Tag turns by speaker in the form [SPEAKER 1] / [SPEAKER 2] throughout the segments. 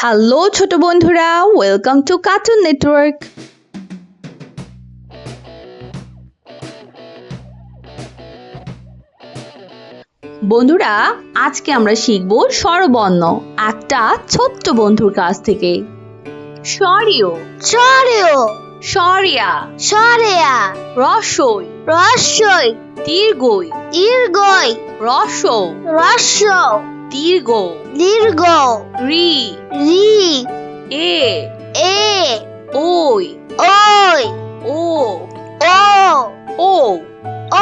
[SPEAKER 1] Hello ছোট বন্ধুরা, welcome to cartoon network. বন্ধুরা, আজকে আমরা শিখব স্বরবর্ণ একটা ছোট্ট বন্ধুর কাছ থেকে। স্বরীয়,
[SPEAKER 2] স্বরীয়,
[SPEAKER 1] স্বরিয়া,
[SPEAKER 2] স্বরিয়া,
[SPEAKER 1] রসই,
[SPEAKER 2] রস্যই,
[SPEAKER 1] দীর্ঘই,
[SPEAKER 2] দীর্ঘই,
[SPEAKER 1] রস,
[SPEAKER 2] রস্য,
[SPEAKER 1] দীর্ঘ,
[SPEAKER 2] দীর্ঘ,
[SPEAKER 1] রি,
[SPEAKER 2] রি,
[SPEAKER 1] এ,
[SPEAKER 2] এ,
[SPEAKER 1] ওই,
[SPEAKER 2] ওই,
[SPEAKER 1] ও,
[SPEAKER 2] ও,
[SPEAKER 1] ও।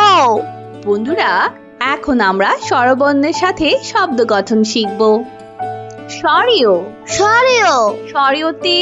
[SPEAKER 2] ও।
[SPEAKER 1] বন্ধুরা, এখন আমরা স্বরবর্ণের সাথে শব্দ গঠন শিখব। স্বরীয়,
[SPEAKER 2] স্বরীয়,
[SPEAKER 1] স্বরীয়তে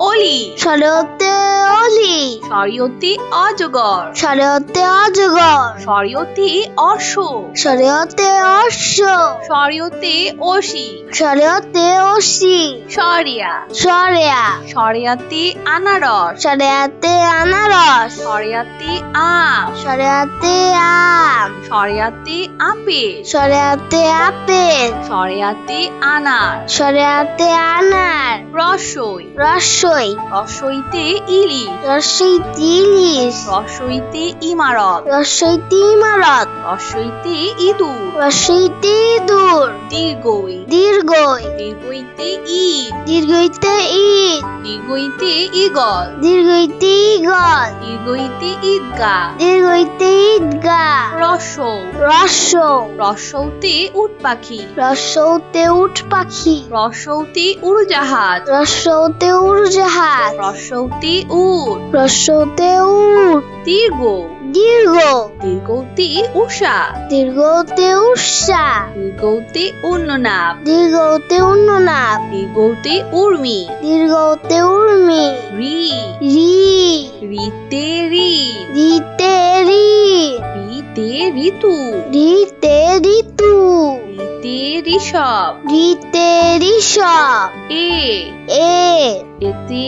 [SPEAKER 1] অলি,
[SPEAKER 2] স্বরীয়তে অলি,
[SPEAKER 1] স্বরীয়তে অজগর,
[SPEAKER 2] স্বরীয়তে অজগর,
[SPEAKER 1] স্বরীয়তে অশ্ব,
[SPEAKER 2] স্বরীয়তে অশ্ব,
[SPEAKER 1] স্বরীয়তে অসি,
[SPEAKER 2] স্বরীয়তে অসি,
[SPEAKER 1] স্বরিয়া,
[SPEAKER 2] স্বরিয়া,
[SPEAKER 1] স্বরিয়াতে আনারস,
[SPEAKER 2] স্বরীয়তে আনারস,
[SPEAKER 1] স্বরিয়াতে আম,
[SPEAKER 2] স্বরীয়তে আম,
[SPEAKER 1] স্বরিয়াতে আপেল,
[SPEAKER 2] স্বরীয়তে আপেল,
[SPEAKER 1] স্বরিয়াতে আনার,
[SPEAKER 2] স্বরীয়তে আনার,
[SPEAKER 1] রসই,
[SPEAKER 2] রসই,
[SPEAKER 1] রসইতে ইলিশ,
[SPEAKER 2] রসইতে ইলিশ,
[SPEAKER 1] রসইতে ইমারত,
[SPEAKER 2] রসইতে ইমারত,
[SPEAKER 1] রসইতে ইঁদুর,
[SPEAKER 2] রসইতে ইঁদুর,
[SPEAKER 1] দীর্ঘই,
[SPEAKER 2] দীর্ঘই,
[SPEAKER 1] দীর্ঘইতে ঈদ,
[SPEAKER 2] দীর্ঘইতে ঈদ,
[SPEAKER 1] দীর্ঘইতে ঈগল,
[SPEAKER 2] দীর্ঘইতে ঈগল,
[SPEAKER 1] দীর্ঘইতে ঈদগাহ,
[SPEAKER 2] দীর্ঘইতে ঈদগাহ,
[SPEAKER 1] রসৌ,
[SPEAKER 2] রস্য,
[SPEAKER 1] রসৌতে উট পাখি,
[SPEAKER 2] রস্যতে উট পাখি,
[SPEAKER 1] রসৌতে উড়োজাহাজ,
[SPEAKER 2] রস্যতে উড়োজাহাজ,
[SPEAKER 1] রসৌতে উট,
[SPEAKER 2] রস্যতে উট,
[SPEAKER 1] দীর্ঘ,
[SPEAKER 2] দীর্ঘ,
[SPEAKER 1] দীর্ঘতে উষা,
[SPEAKER 2] দীর্ঘতে উষা,
[SPEAKER 1] দীর্ঘতে উন্ননাভ,
[SPEAKER 2] দীর্ঘতে উন্ননাভ,
[SPEAKER 1] দীর্ঘতে উর্মি,
[SPEAKER 2] দীর্ঘতে উর্মি,
[SPEAKER 1] রি,
[SPEAKER 2] রি,
[SPEAKER 1] রিতে ঋণ,
[SPEAKER 2] রিতে ঋণ,
[SPEAKER 1] রিতে ঋতু,
[SPEAKER 2] রিতে ঋতু,
[SPEAKER 1] রিতে ঋষভ,
[SPEAKER 2] রিতে ঋষভ,
[SPEAKER 1] এ,
[SPEAKER 2] এ,
[SPEAKER 1] এতে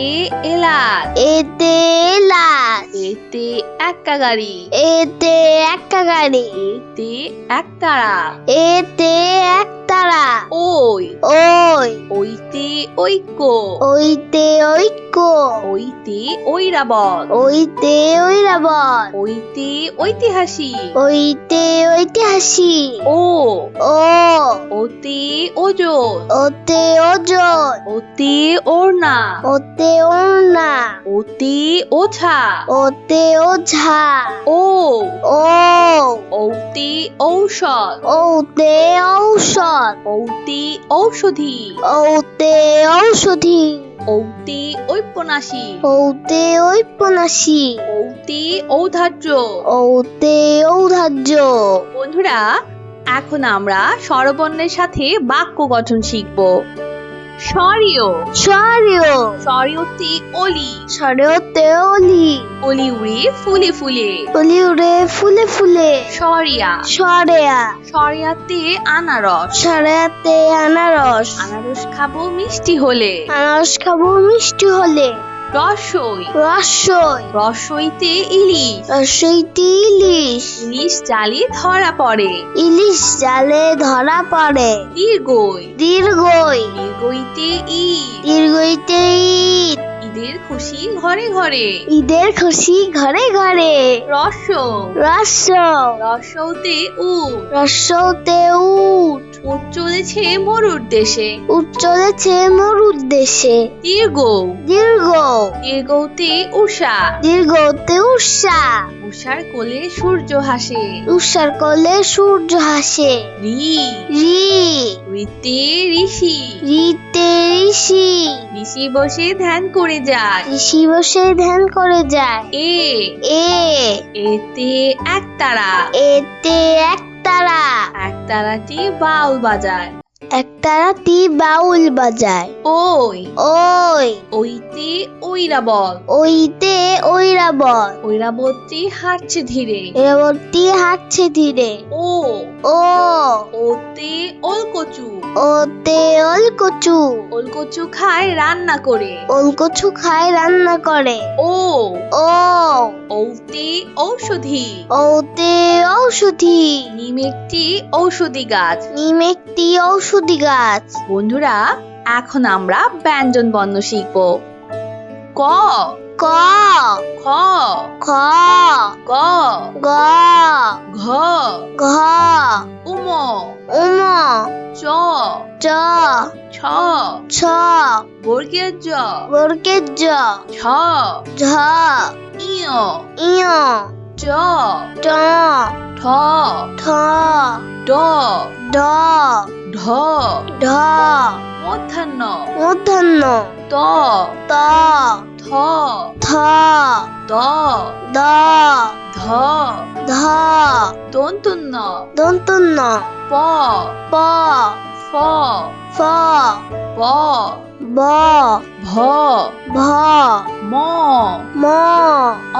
[SPEAKER 1] এলাচ,
[SPEAKER 2] এতে এলাচ,
[SPEAKER 1] এতে এক্কা গাড়ি,
[SPEAKER 2] এতে একটা গাড়ি,
[SPEAKER 1] এতে একতারা,
[SPEAKER 2] এতে একতারা,
[SPEAKER 1] ওই,
[SPEAKER 2] ওই,
[SPEAKER 1] ওইতে ঐক্য,
[SPEAKER 2] ওইতে ঐক্য,
[SPEAKER 1] ওইতে ঐরাবত,
[SPEAKER 2] ওইতে ঐরাবত,
[SPEAKER 1] ওইতে ঐতিহাসিক,
[SPEAKER 2] ওইতে ঐতিহাসিক,
[SPEAKER 1] ও,
[SPEAKER 2] ও,
[SPEAKER 1] ওতে ওজন,
[SPEAKER 2] ওতে ওজন,
[SPEAKER 1] ওতে ওড়না,
[SPEAKER 2] ওতে ওড়না,
[SPEAKER 1] ওতে ওঝা,
[SPEAKER 2] ওতে ওঝা,
[SPEAKER 1] ও,
[SPEAKER 2] ও,
[SPEAKER 1] ওতে ঔষধ,
[SPEAKER 2] ওতে ঔষধ,
[SPEAKER 1] ওতে ঔষধি,
[SPEAKER 2] ওতে ঔষধি,
[SPEAKER 1] ওতে ঔপন্যাসিক,
[SPEAKER 2] ওতে ঔপন্যাসিক,
[SPEAKER 1] ওতে ঔদার্য।
[SPEAKER 2] ওতে ঔদার্য।
[SPEAKER 1] বন্ধুরা, এখন আমরা স্বরবর্ণের সাথে বাক্য গঠন শিখব। স্বরীয়,
[SPEAKER 2] স্বরীয়,
[SPEAKER 1] স্বরীয়তে অলি,
[SPEAKER 2] স্বরীয়তে অলি,
[SPEAKER 1] অলি উড়ে ফুলে ফুলে,
[SPEAKER 2] অলি উড়ে ফুলে ফুলে,
[SPEAKER 1] স্বরিয়া,
[SPEAKER 2] স্বরেয়া,
[SPEAKER 1] স্বরিয়াতে আনারস,
[SPEAKER 2] স্বরেয়াতে আনারস,
[SPEAKER 1] আনারস খাবো মিষ্টি হলে,
[SPEAKER 2] আনারস খাবো মিষ্টি হলে,
[SPEAKER 1] রসই,
[SPEAKER 2] রসই,
[SPEAKER 1] রসইতে ইলিশ,
[SPEAKER 2] রসইতে ইলিশ,
[SPEAKER 1] ইলিশ জালে ধরা পড়ে,
[SPEAKER 2] ইলিশ জালে ধরা পড়ে,
[SPEAKER 1] দীর্ঘই,
[SPEAKER 2] দীর্ঘই,
[SPEAKER 1] দীর্ঘইতে ঈদ,
[SPEAKER 2] দীর্ঘইতে ঈদ,
[SPEAKER 1] ঈদের খুশি ঘরে ঘরে,
[SPEAKER 2] ঈদের খুশি ঘরে ঘরে,
[SPEAKER 1] রস,
[SPEAKER 2] রস্য,
[SPEAKER 1] রসৌতে উট,
[SPEAKER 2] রস্যতে উট,
[SPEAKER 1] উট চলেছে মরুর দেশে,
[SPEAKER 2] উট চলেছে মরুর দেশে,
[SPEAKER 1] দীর্ঘ,
[SPEAKER 2] দীর্ঘ,
[SPEAKER 1] দীর্ঘতে উষা,
[SPEAKER 2] দীর্ঘতে উষা,
[SPEAKER 1] উষার কোলে সূর্য হাসে,
[SPEAKER 2] উষার কোলে সূর্য হাসে,
[SPEAKER 1] রি,
[SPEAKER 2] রি,
[SPEAKER 1] ঋতে ঋষি,
[SPEAKER 2] রিতে ঋষি,
[SPEAKER 1] ঋষি বসে ধ্যান করে যায়,
[SPEAKER 2] ঋষি বসে ধ্যান করে যায়,
[SPEAKER 1] এ,
[SPEAKER 2] এ,
[SPEAKER 1] এতে একতারা,
[SPEAKER 2] এতে একতারা,
[SPEAKER 1] একতারাটি বাউল বাজায়,
[SPEAKER 2] একতারাটি বাউল বাজায়,
[SPEAKER 1] ওই,
[SPEAKER 2] ওই,
[SPEAKER 1] ওইতে ঐরাবত,
[SPEAKER 2] ওইতে ঐরাবত,
[SPEAKER 1] ঐরাবতী হাঁটছে ধীরে,
[SPEAKER 2] ঐরাবতী হাঁটছে ধীরে,
[SPEAKER 1] ও,
[SPEAKER 2] ও,
[SPEAKER 1] ওতে ওলকচু,
[SPEAKER 2] ওতে ওলকচু,
[SPEAKER 1] ওলকচু খায় রান্না করে,
[SPEAKER 2] ওলকচু খায় রান্না করে,
[SPEAKER 1] ও,
[SPEAKER 2] ও,
[SPEAKER 1] ওতে ঔষধি,
[SPEAKER 2] ওতে ঔষধি,
[SPEAKER 1] নিম একটি ঔষধি গাছ।
[SPEAKER 2] নিম একটি ঔষধি গাছ।
[SPEAKER 1] বন্ধুরা, এখন আমরা ব্যঞ্জন বর্ণ শিখব। ক,
[SPEAKER 2] ক,
[SPEAKER 1] খ,
[SPEAKER 2] খ,
[SPEAKER 1] গ,
[SPEAKER 2] গ,
[SPEAKER 1] ঘ,
[SPEAKER 2] ঘ,
[SPEAKER 1] উম,
[SPEAKER 2] উম,
[SPEAKER 1] চ,
[SPEAKER 2] চ,
[SPEAKER 1] ছ,
[SPEAKER 2] ছ,
[SPEAKER 1] বর্গের জ,
[SPEAKER 2] বর্গের জ,
[SPEAKER 1] ঝ,
[SPEAKER 2] ঝ,
[SPEAKER 1] ইয়,
[SPEAKER 2] ইয়,
[SPEAKER 1] চ,
[SPEAKER 2] ট,
[SPEAKER 1] ঠ,
[SPEAKER 2] ঠ,
[SPEAKER 1] ড,
[SPEAKER 2] ড,
[SPEAKER 1] ঢ,
[SPEAKER 2] ঢ,
[SPEAKER 1] মূর্ধন্য,
[SPEAKER 2] মূর্ধন্য,
[SPEAKER 1] ত,
[SPEAKER 2] ত,
[SPEAKER 1] থ,
[SPEAKER 2] থ,
[SPEAKER 1] দ,
[SPEAKER 2] দ,
[SPEAKER 1] ধ,
[SPEAKER 2] ধ,
[SPEAKER 1] দন্তন্য,
[SPEAKER 2] দন্তন্য,
[SPEAKER 1] প,
[SPEAKER 2] প,
[SPEAKER 1] ফ,
[SPEAKER 2] ফ,
[SPEAKER 1] ব,
[SPEAKER 2] ব,
[SPEAKER 1] ভ,
[SPEAKER 2] ভ,
[SPEAKER 1] ম,
[SPEAKER 2] ম,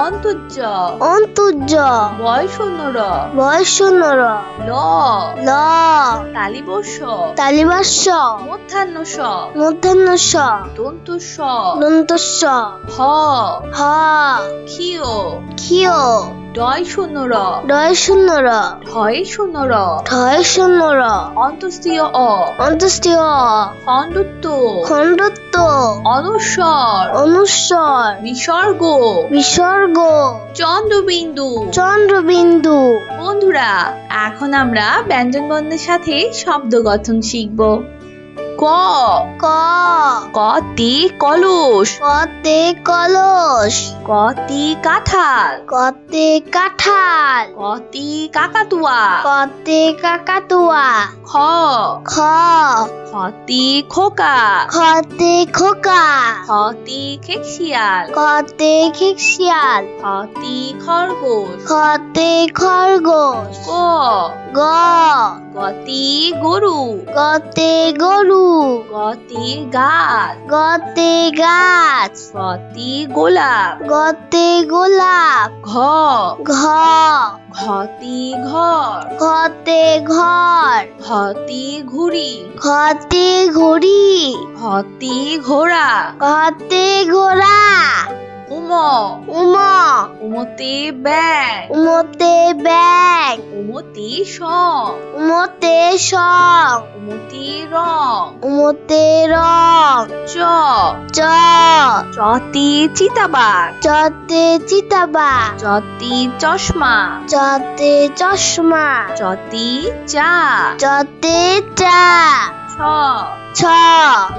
[SPEAKER 1] অন্তর্য,
[SPEAKER 2] অন্তর্য,
[SPEAKER 1] বয়সন্নর,
[SPEAKER 2] বয়সন্নর,
[SPEAKER 1] ল,
[SPEAKER 2] ল,
[SPEAKER 1] তালিবস্য,
[SPEAKER 2] তালিবাস্য,
[SPEAKER 1] মধ্যাহ্ন স,
[SPEAKER 2] মূর্ধন্য স,
[SPEAKER 1] দন্তস্ব,
[SPEAKER 2] দন্তস্য,
[SPEAKER 1] হ,
[SPEAKER 2] হ,
[SPEAKER 1] ক্ষিয়,
[SPEAKER 2] ক্ষিয়,
[SPEAKER 1] ডয় শূন্যর,
[SPEAKER 2] ডয় শূন্যর,
[SPEAKER 1] ঢয় শূন্যর,
[SPEAKER 2] ঢয় শূন্যর,
[SPEAKER 1] অন্তস্তীয় অ,
[SPEAKER 2] অন্তস্তীয়,
[SPEAKER 1] খণ্ডত্ব,
[SPEAKER 2] খণ্ডত্ব,
[SPEAKER 1] অনুস্বর,
[SPEAKER 2] অনুস্বর,
[SPEAKER 1] বিসর্গ,
[SPEAKER 2] বিসর্গ,
[SPEAKER 1] চন্দ্রবিন্দু।
[SPEAKER 2] চন্দ্রবিন্দু।
[SPEAKER 1] বন্ধুরা, এখন আমরা ব্যঞ্জন বর্ণের সাথে শব্দ গঠন শিখব। ক,
[SPEAKER 2] ক,
[SPEAKER 1] কতে কলস,
[SPEAKER 2] কতে কলস,
[SPEAKER 1] কতে কাঁঠাল,
[SPEAKER 2] কতে কাঁঠাল,
[SPEAKER 1] কতে কাকাতুয়া,
[SPEAKER 2] কতে কাকাতুয়া,
[SPEAKER 1] খ,
[SPEAKER 2] খ,
[SPEAKER 1] খতে খোকা,
[SPEAKER 2] খতে খোকা,
[SPEAKER 1] খতে খেকশিয়াল,
[SPEAKER 2] খতে খেকশিয়াল,
[SPEAKER 1] খতে খরগোশ,
[SPEAKER 2] খতে খরগোশ,
[SPEAKER 1] গ,
[SPEAKER 2] গ,
[SPEAKER 1] গতে গরু,
[SPEAKER 2] গতে গরু,
[SPEAKER 1] গতে গাছ,
[SPEAKER 2] গতে গাছ,
[SPEAKER 1] গতে গোলাপ,
[SPEAKER 2] গতে গোলাপ,
[SPEAKER 1] ঘ,
[SPEAKER 2] ঘ,
[SPEAKER 1] ঘতে ঘর,
[SPEAKER 2] ঘতে ঘর,
[SPEAKER 1] ঘতে ঘুড়ি,
[SPEAKER 2] ঘতে ঘড়ি,
[SPEAKER 1] ঘতে ঘোড়া,
[SPEAKER 2] ঘতে ঘোড়া,
[SPEAKER 1] উম,
[SPEAKER 2] উম,
[SPEAKER 1] উমতে ব্যাং,
[SPEAKER 2] উমতে ব্যাং,
[SPEAKER 1] উমতে সং,
[SPEAKER 2] উমতে সং,
[SPEAKER 1] উমতে রং,
[SPEAKER 2] উমতে রং,
[SPEAKER 1] চ,
[SPEAKER 2] চ,
[SPEAKER 1] চতে চিতাবাঘ,
[SPEAKER 2] চতে চিতাবাঘ,
[SPEAKER 1] চতে চশমা,
[SPEAKER 2] চতে চশমা,
[SPEAKER 1] চতে চা,
[SPEAKER 2] চতে চা,
[SPEAKER 1] ছ,
[SPEAKER 2] ছ,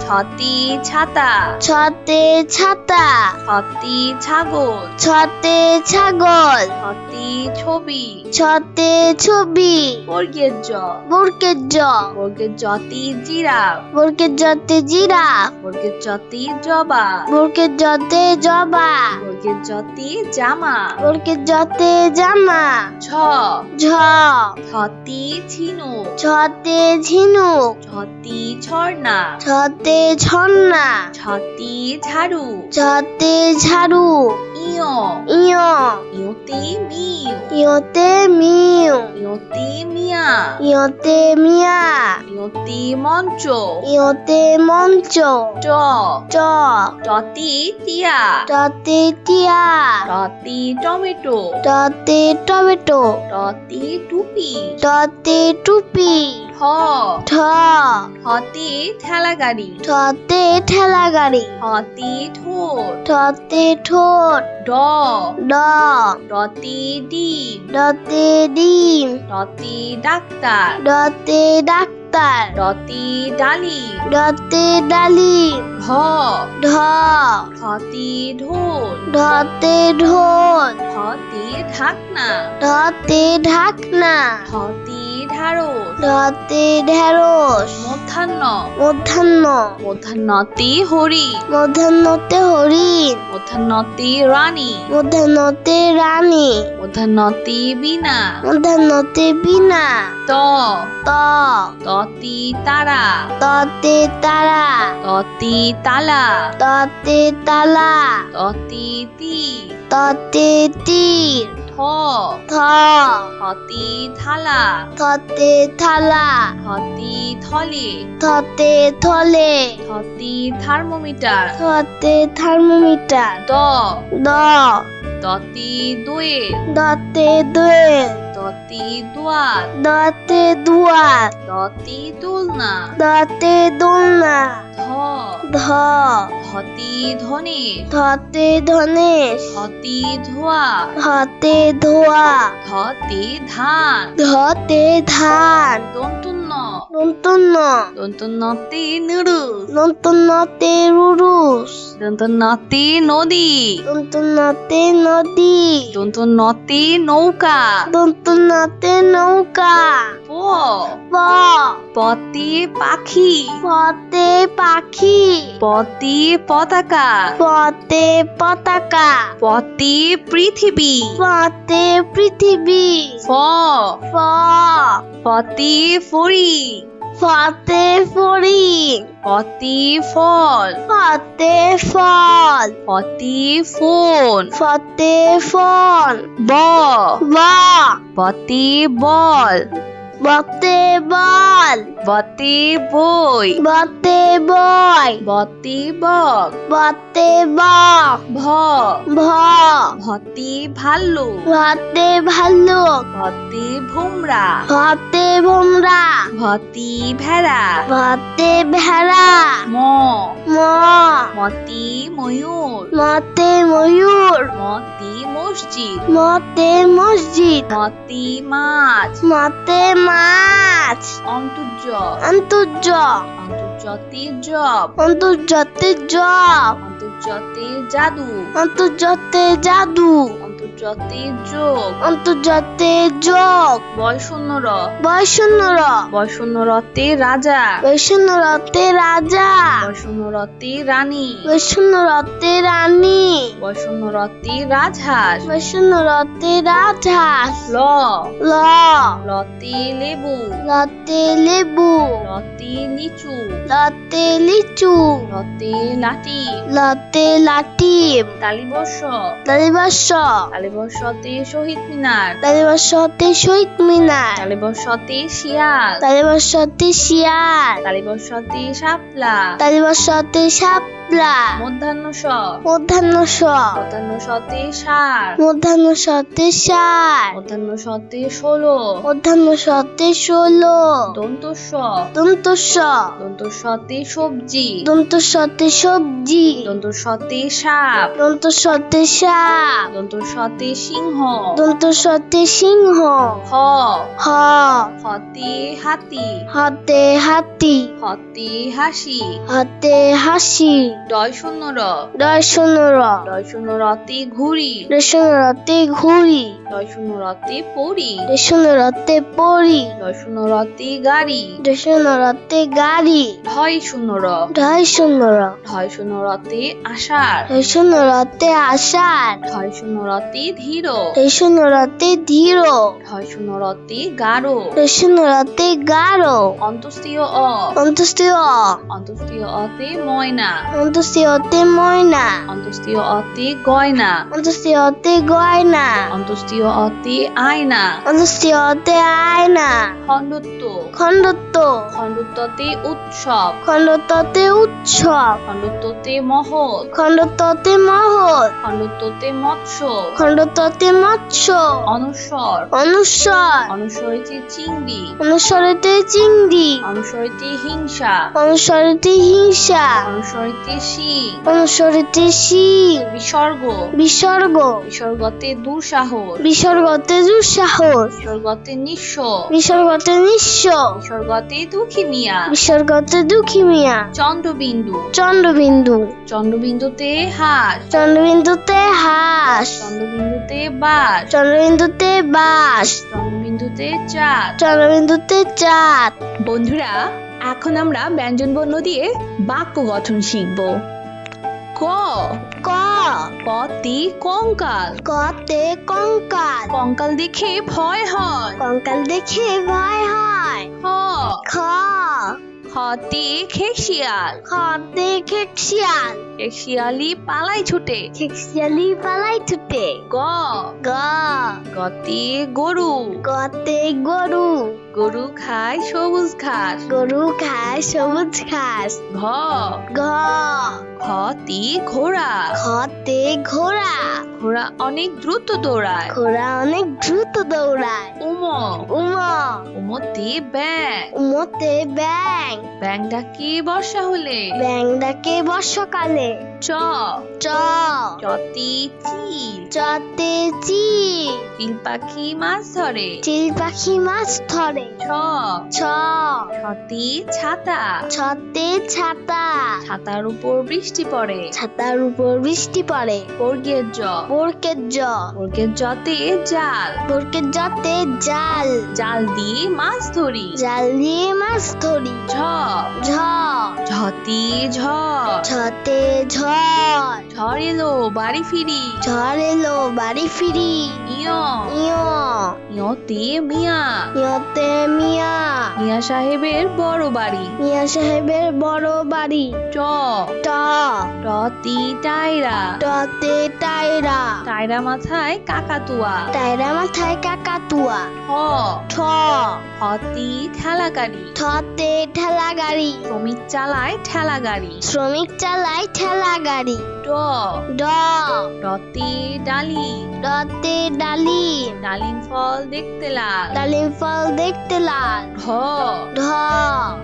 [SPEAKER 1] ছতে ছাতা,
[SPEAKER 2] ছতে ছাতা,
[SPEAKER 1] ছতে ছাগল,
[SPEAKER 2] ছতে ছাগল,
[SPEAKER 1] ছতে ছবি,
[SPEAKER 2] ছতে ছবি,
[SPEAKER 1] বর্গের জ,
[SPEAKER 2] বর্গের জ,
[SPEAKER 1] বর্গের জতে জিরাফ,
[SPEAKER 2] বর্গের জতে জিরাফ,
[SPEAKER 1] বর্গের জতে জবা,
[SPEAKER 2] বর্গের জতে জবা,
[SPEAKER 1] বর্গের জতে জামা,
[SPEAKER 2] বর্গের জতে জামা,
[SPEAKER 1] ছ,
[SPEAKER 2] ঝ,
[SPEAKER 1] ছতে ঝিনুক,
[SPEAKER 2] ছতে ঝিনুক,
[SPEAKER 1] ছতে ঝর্ণা,
[SPEAKER 2] ছতে ঝর্ণা,
[SPEAKER 1] ছতে ঝাড়ু,
[SPEAKER 2] ছতে ঝাড়ু,
[SPEAKER 1] ইয়,
[SPEAKER 2] ইয়,
[SPEAKER 1] ইয়তে মিউ,
[SPEAKER 2] ইয়তে মিউ,
[SPEAKER 1] ইয়তে মিয়া,
[SPEAKER 2] ইয়তে মিয়া,
[SPEAKER 1] ইয়তে মঞ্চ,
[SPEAKER 2] ইয়তে মঞ্চ,
[SPEAKER 1] ট,
[SPEAKER 2] ট,
[SPEAKER 1] টতে টিয়া,
[SPEAKER 2] টতে টিয়া,
[SPEAKER 1] টতে টমেটো,
[SPEAKER 2] টতে টমেটো,
[SPEAKER 1] টতে টুপি,
[SPEAKER 2] টতে টুপি,
[SPEAKER 1] ঠ,
[SPEAKER 2] ঠ,
[SPEAKER 1] ঠতে ঠেলা গাড়ি,
[SPEAKER 2] ঠতে ঠেলা গাড়ি,
[SPEAKER 1] ঠতে ঠোঁট,
[SPEAKER 2] ঠতে ঠোঁট,
[SPEAKER 1] ড,
[SPEAKER 2] ড,
[SPEAKER 1] ডতে ডিম,
[SPEAKER 2] ডতে ডিম,
[SPEAKER 1] ডতে ডাক্তার,
[SPEAKER 2] ডতে ডাক্তার,
[SPEAKER 1] ডতে ডালিম,
[SPEAKER 2] ডতে ডালিম,
[SPEAKER 1] ঢ,
[SPEAKER 2] ঢ,
[SPEAKER 1] ঢতে ঢোল,
[SPEAKER 2] ঢতে ঢোল,
[SPEAKER 1] ঢতে ঢাকনা,
[SPEAKER 2] ঢতে ঢাকনা,
[SPEAKER 1] ঢতে ঢাড়স,
[SPEAKER 2] ঢতে ঢেঁড়স,
[SPEAKER 1] মধ্যাহ্ন,
[SPEAKER 2] মধ্যাহ্ন,
[SPEAKER 1] মধ্যাহ্নতে হরিণ,
[SPEAKER 2] মধ্যাহ্নতে হরিণ,
[SPEAKER 1] মধ্যাহ্নতে রানী,
[SPEAKER 2] মধ্যাহ্নতে রানী,
[SPEAKER 1] মধ্যাহ্নতে বীণা,
[SPEAKER 2] মধ্যাহ্নতে বীণা,
[SPEAKER 1] ত,
[SPEAKER 2] ত,
[SPEAKER 1] ততে তারা,
[SPEAKER 2] ততে তারা,
[SPEAKER 1] ততে তালা,
[SPEAKER 2] ততে তালা,
[SPEAKER 1] ততে তীর,
[SPEAKER 2] ততে তীর,
[SPEAKER 1] থ,
[SPEAKER 2] থ,
[SPEAKER 1] থতে থালা,
[SPEAKER 2] থতে থালা,
[SPEAKER 1] থতে থলে,
[SPEAKER 2] থতে থলে,
[SPEAKER 1] থতে থার্মোমিটার,
[SPEAKER 2] থতে থার্মোমিটার,
[SPEAKER 1] দ,
[SPEAKER 2] দ,
[SPEAKER 1] দতে দোয়েল,
[SPEAKER 2] দতে দোয়েল,
[SPEAKER 1] দ, দতে দোয়াত,
[SPEAKER 2] দতে দুয়াত,
[SPEAKER 1] দতে দোলনা,
[SPEAKER 2] দতে দোলনা,
[SPEAKER 1] ধ
[SPEAKER 2] ধ
[SPEAKER 1] ধতে ধনেশ,
[SPEAKER 2] ধতে ধনেশ,
[SPEAKER 1] ধতে ধোয়া,
[SPEAKER 2] ধতে ধোয়া,
[SPEAKER 1] ধতে ধান,
[SPEAKER 2] ধতে ধান,
[SPEAKER 1] দন্তন্য,
[SPEAKER 2] নন্তন্ন,
[SPEAKER 1] দন্তন্যতে নুরুস,
[SPEAKER 2] নন্তন্নতে রুরুস,
[SPEAKER 1] দন্তন্যতে নদী,
[SPEAKER 2] নন্তন্নতে নদী,
[SPEAKER 1] দন্তন্যতে নৌকা,
[SPEAKER 2] নন্তন্নতে নৌকা,
[SPEAKER 1] প
[SPEAKER 2] প
[SPEAKER 1] পতে পাখি,
[SPEAKER 2] পতে পাখি,
[SPEAKER 1] পতে পতাকা,
[SPEAKER 2] পতে পতাকা,
[SPEAKER 1] পতে পৃথিবী,
[SPEAKER 2] পতে পৃথিবী,
[SPEAKER 1] ফ
[SPEAKER 2] ফ
[SPEAKER 1] ফতে ফড়ি,
[SPEAKER 2] ফতে ফড়ি,
[SPEAKER 1] ফতে ফল,
[SPEAKER 2] ফতে ফল,
[SPEAKER 1] ফতে ফোন,
[SPEAKER 2] ফতে ফল,
[SPEAKER 1] ব
[SPEAKER 2] ব
[SPEAKER 1] বতে বল,
[SPEAKER 2] বতে বল,
[SPEAKER 1] বতে বই,
[SPEAKER 2] বতে বই,
[SPEAKER 1] বতে বক,
[SPEAKER 2] বতে বক,
[SPEAKER 1] ভ
[SPEAKER 2] ভ
[SPEAKER 1] ভতে ভাল্লু,
[SPEAKER 2] ভতে ভাল্লুক,
[SPEAKER 1] ভতে ভোমরা,
[SPEAKER 2] ভতে ভোমরা,
[SPEAKER 1] ভতে ভেড়া,
[SPEAKER 2] ভতে ভেড়া,
[SPEAKER 1] ম
[SPEAKER 2] ম
[SPEAKER 1] মতে ময়ূর,
[SPEAKER 2] মতে ময়ূর,
[SPEAKER 1] মতে মসজিদ,
[SPEAKER 2] মতে মসজিদ,
[SPEAKER 1] মতে মাছ,
[SPEAKER 2] মতে মাছ,
[SPEAKER 1] অন্তর্য
[SPEAKER 2] অন্তর্য
[SPEAKER 1] অন্তর্জতে জব,
[SPEAKER 2] অন্তর্জতে জব,
[SPEAKER 1] অন্তর্জতে জাদু,
[SPEAKER 2] অন্তর্জতে জাদু,
[SPEAKER 1] অন্তর্জতে যোগ,
[SPEAKER 2] অন্তর্জতে যোগ,
[SPEAKER 1] বয়শূন্য র,
[SPEAKER 2] বৈষণ্য র,
[SPEAKER 1] বয়শূন্য রতে রাজা,
[SPEAKER 2] বৈষণ্য রতে রাজা,
[SPEAKER 1] বয়শূন্য রতে রানী,
[SPEAKER 2] বৈষণ্য রতে রানী,
[SPEAKER 1] বয়শূন্য রতে রাজহাঁস,
[SPEAKER 2] বৈষণ্য রতে রাজহাঁস,
[SPEAKER 1] ল
[SPEAKER 2] ল
[SPEAKER 1] লতে লেবু,
[SPEAKER 2] লতে লেবু,
[SPEAKER 1] লতে লিচু,
[SPEAKER 2] লতে লিচু,
[SPEAKER 1] লতে লাঠি,
[SPEAKER 2] লতে লাটিম,
[SPEAKER 1] তালিবর্ষ,
[SPEAKER 2] তালিবাস,
[SPEAKER 1] তালিবর্ষতে শহীদ মিনার,
[SPEAKER 2] তালিবাসতে শহীদ মিনার,
[SPEAKER 1] তালিবর্ষতে শিয়াল,
[SPEAKER 2] তালিবাসতে শিয়াল,
[SPEAKER 1] তালিবর্ষতে শাপলা,
[SPEAKER 2] তালিবাসতে শাপলা,
[SPEAKER 1] মধ্যাহ্ন স,
[SPEAKER 2] মধ্যাহ্ন স,
[SPEAKER 1] মধ্যাহ্ন সতে ষাঁড়,
[SPEAKER 2] মধ্যাহ্ন সতে ষাট,
[SPEAKER 1] মধ্যাহ্ন সতে 16,
[SPEAKER 2] মধ্যাহ্ন সতে 16,
[SPEAKER 1] দন্তস্ব,
[SPEAKER 2] দন্তস্ব,
[SPEAKER 1] দন্তস্বতে সবজি,
[SPEAKER 2] দন্তস্বতে সবজি,
[SPEAKER 1] দন্তস্বতে সাপ,
[SPEAKER 2] দন্তস্বতে সাপ,
[SPEAKER 1] দন্তস্বতে সিংহ,
[SPEAKER 2] দন্তস্বতে সিংহ,
[SPEAKER 1] হ
[SPEAKER 2] হ
[SPEAKER 1] হতে হাতি,
[SPEAKER 2] হাতে হাতি,
[SPEAKER 1] হতে হাসি,
[SPEAKER 2] হাতে হাসি,
[SPEAKER 1] ডয় শূন্য র,
[SPEAKER 2] দর্শন র,
[SPEAKER 1] ডয় শূন্য রতে ঘুড়ি,
[SPEAKER 2] দর্শন রতে ঘুড়ি,
[SPEAKER 1] ডয় শূন্য রতে পড়ি,
[SPEAKER 2] দর্শন রতে পড়ি,
[SPEAKER 1] ডয় শূন্য রতে গাড়ি,
[SPEAKER 2] দর্শন রতে গাড়ি,
[SPEAKER 1] ঢয় শূন্য র,
[SPEAKER 2] দর্শন র,
[SPEAKER 1] ঢয় শূন্য রতে আষাঢ়,
[SPEAKER 2] দর্শন রতে আষাঢ়,
[SPEAKER 1] ঢয় শূন্য রতে ধীর,
[SPEAKER 2] দর্শন রতে ধীর,
[SPEAKER 1] ঢয় শূন্য রতে গাঢ়,
[SPEAKER 2] দর্শন রতে গাঢ়,
[SPEAKER 1] অন্তস্তীয় অ,
[SPEAKER 2] অন্তস্তীয় অ,
[SPEAKER 1] অন্তস্তীয় অতে ময়না,
[SPEAKER 2] অন্তস্তীয়তে ময়না,
[SPEAKER 1] অন্তস্তীয় অতে গয়না,
[SPEAKER 2] অন্তস্তীয়তে গয়না,
[SPEAKER 1] অন্তস্তীয় অতে আয়না,
[SPEAKER 2] অন্তস্তীয়তে আয়না,
[SPEAKER 1] খণ্ডত্ব,
[SPEAKER 2] খণ্ডত্ব,
[SPEAKER 1] খণ্ডত্বতে উৎসব,
[SPEAKER 2] খণ্ডত্বতে উৎসব,
[SPEAKER 1] খণ্ডত্বতে মহৎ,
[SPEAKER 2] খণ্ডত্বতে মহৎ,
[SPEAKER 1] খণ্ডত্বতে মৎস্য,
[SPEAKER 2] খণ্ডত্বতে মৎস্য,
[SPEAKER 1] অনুস্বর,
[SPEAKER 2] অনুস্বর,
[SPEAKER 1] অনুস্বরিতে চিংড়ি,
[SPEAKER 2] অনুস্বরেতে চিংড়ি,
[SPEAKER 1] অনুস্বরিতে হিংসা,
[SPEAKER 2] অনুস্বরেতে হিংসা,
[SPEAKER 1] অনুস্বরিতে শিং,
[SPEAKER 2] অনুস্বরেতে শিং,
[SPEAKER 1] বিসর্গ,
[SPEAKER 2] বিসর্গ,
[SPEAKER 1] বিসর্গতে দুঃসাহস,
[SPEAKER 2] বিসর্গতে দুঃসাহস,
[SPEAKER 1] বিসর্গতে নিঃস্ব,
[SPEAKER 2] বিসর্গতে নিঃস্ব,
[SPEAKER 1] বিসর্গতে দুঃখী মিয়া,
[SPEAKER 2] বিসর্গতে দুঃখী মিয়া,
[SPEAKER 1] চন্দ্রবিন্দু,
[SPEAKER 2] চন্দ্রবিন্দু,
[SPEAKER 1] চন্দ্রবিন্দুতে হাঁস,
[SPEAKER 2] চন্দ্রবিন্দুতে হাঁস,
[SPEAKER 1] চন্দ্রবিন্দুতে বাস,
[SPEAKER 2] চন্দ্রবিন্দুতে বাস,
[SPEAKER 1] চন্দ্রবিন্দুতে চাঁদ।
[SPEAKER 2] চন্দ্রবিন্দুতে চাঁদ।
[SPEAKER 1] বন্ধুরা, এখন আমরা ব্যঞ্জনবর্ণ দিয়ে বাক্য গঠন শিখব। ক
[SPEAKER 2] ক
[SPEAKER 1] কতে কঙ্কাল,
[SPEAKER 2] কতে কঙ্কাল,
[SPEAKER 1] কঙ্কাল দেখে ভয় হয়।
[SPEAKER 2] কঙ্কাল দেখে ভয় হয়।
[SPEAKER 1] খ
[SPEAKER 2] খ
[SPEAKER 1] খতে খেকশিয়াল,
[SPEAKER 2] খতে খেকশিয়াল,
[SPEAKER 1] খেকশিয়ালি পালাই ছুটে।
[SPEAKER 2] খেকশিয়ালি পালাই ছুটে।
[SPEAKER 1] গ
[SPEAKER 2] গ
[SPEAKER 1] গতে গরু,
[SPEAKER 2] গতে গরু,
[SPEAKER 1] গরু খায় সবুজ ঘাস।
[SPEAKER 2] গরু খায় সবুজ ঘাস।
[SPEAKER 1] ঘ
[SPEAKER 2] ঘ
[SPEAKER 1] খতে ঘোড়া,
[SPEAKER 2] খতে ঘোড়া,
[SPEAKER 1] ঘোড়া অনেক দ্রুত দৌড়ায়।
[SPEAKER 2] ঘোড়া অনেক দ্রুত দৌড়ায়।
[SPEAKER 1] উমো
[SPEAKER 2] উমা
[SPEAKER 1] উমোতে ব্যাং।
[SPEAKER 2] উমতে ব্যাং।
[SPEAKER 1] ব্যাং ডাকে বর্ষা হলে।
[SPEAKER 2] ব্যাং ডাকে বর্ষাকালে।
[SPEAKER 1] চ
[SPEAKER 2] চ
[SPEAKER 1] চতে চিল।
[SPEAKER 2] চতে চিল।
[SPEAKER 1] চিল পাখি মাছ ধরে।
[SPEAKER 2] চিল পাখি মাছ ধরে।
[SPEAKER 1] ছ
[SPEAKER 2] ছ
[SPEAKER 1] ছতে ছাতা।
[SPEAKER 2] ছতে ছাতা।
[SPEAKER 1] ছাতার উপর বৃষ্টি পড়ে।
[SPEAKER 2] ছাতার উপর বৃষ্টি পড়ে।
[SPEAKER 1] বর্গের জ।
[SPEAKER 2] বরকের জ।
[SPEAKER 1] বর্গের জতে জাল।
[SPEAKER 2] বরকের জতে জাল।
[SPEAKER 1] জাল দিয়ে মাছ ধরি।
[SPEAKER 2] জাল দিয়ে মাছ ধরি।
[SPEAKER 1] ঝ
[SPEAKER 2] ঝ
[SPEAKER 1] ঝতে ঝড়।
[SPEAKER 2] ঝতে ঝড়।
[SPEAKER 1] ঝড় এলো বাড়ি ফিরি।
[SPEAKER 2] ঝড় এলো বাড়ি ফিরি।
[SPEAKER 1] ইয়
[SPEAKER 2] ইয়
[SPEAKER 1] ইয়তে মিয়া।
[SPEAKER 2] ইয়তে মিয়া।
[SPEAKER 1] মিয়া সাহেবের বড় বাড়ি।
[SPEAKER 2] মিয়া সাহেবের বড় বাড়ি।
[SPEAKER 1] ট
[SPEAKER 2] ট
[SPEAKER 1] টতি টায়রা।
[SPEAKER 2] টতে টায়রা।
[SPEAKER 1] টায়রা মাথায় কাকাতুয়া।
[SPEAKER 2] টায়রা মাথায় কাকাতুয়া।
[SPEAKER 1] ঠ
[SPEAKER 2] ঠ
[SPEAKER 1] হতি ঠেলা গাড়ি।
[SPEAKER 2] ঠতে ঠেলা গাড়ি।
[SPEAKER 1] শ্রমিক চালায় ঠেলা গাড়ি।
[SPEAKER 2] শ্রমিক চালায় ঠেলা গাড়ি।
[SPEAKER 1] ড
[SPEAKER 2] ড
[SPEAKER 1] ডতে ডালি।
[SPEAKER 2] ডতে ডালি।
[SPEAKER 1] ডালিম ফল দেখতে লাল।
[SPEAKER 2] ডালিম ফল দেখতে লাল।
[SPEAKER 1] ঢ
[SPEAKER 2] ঢ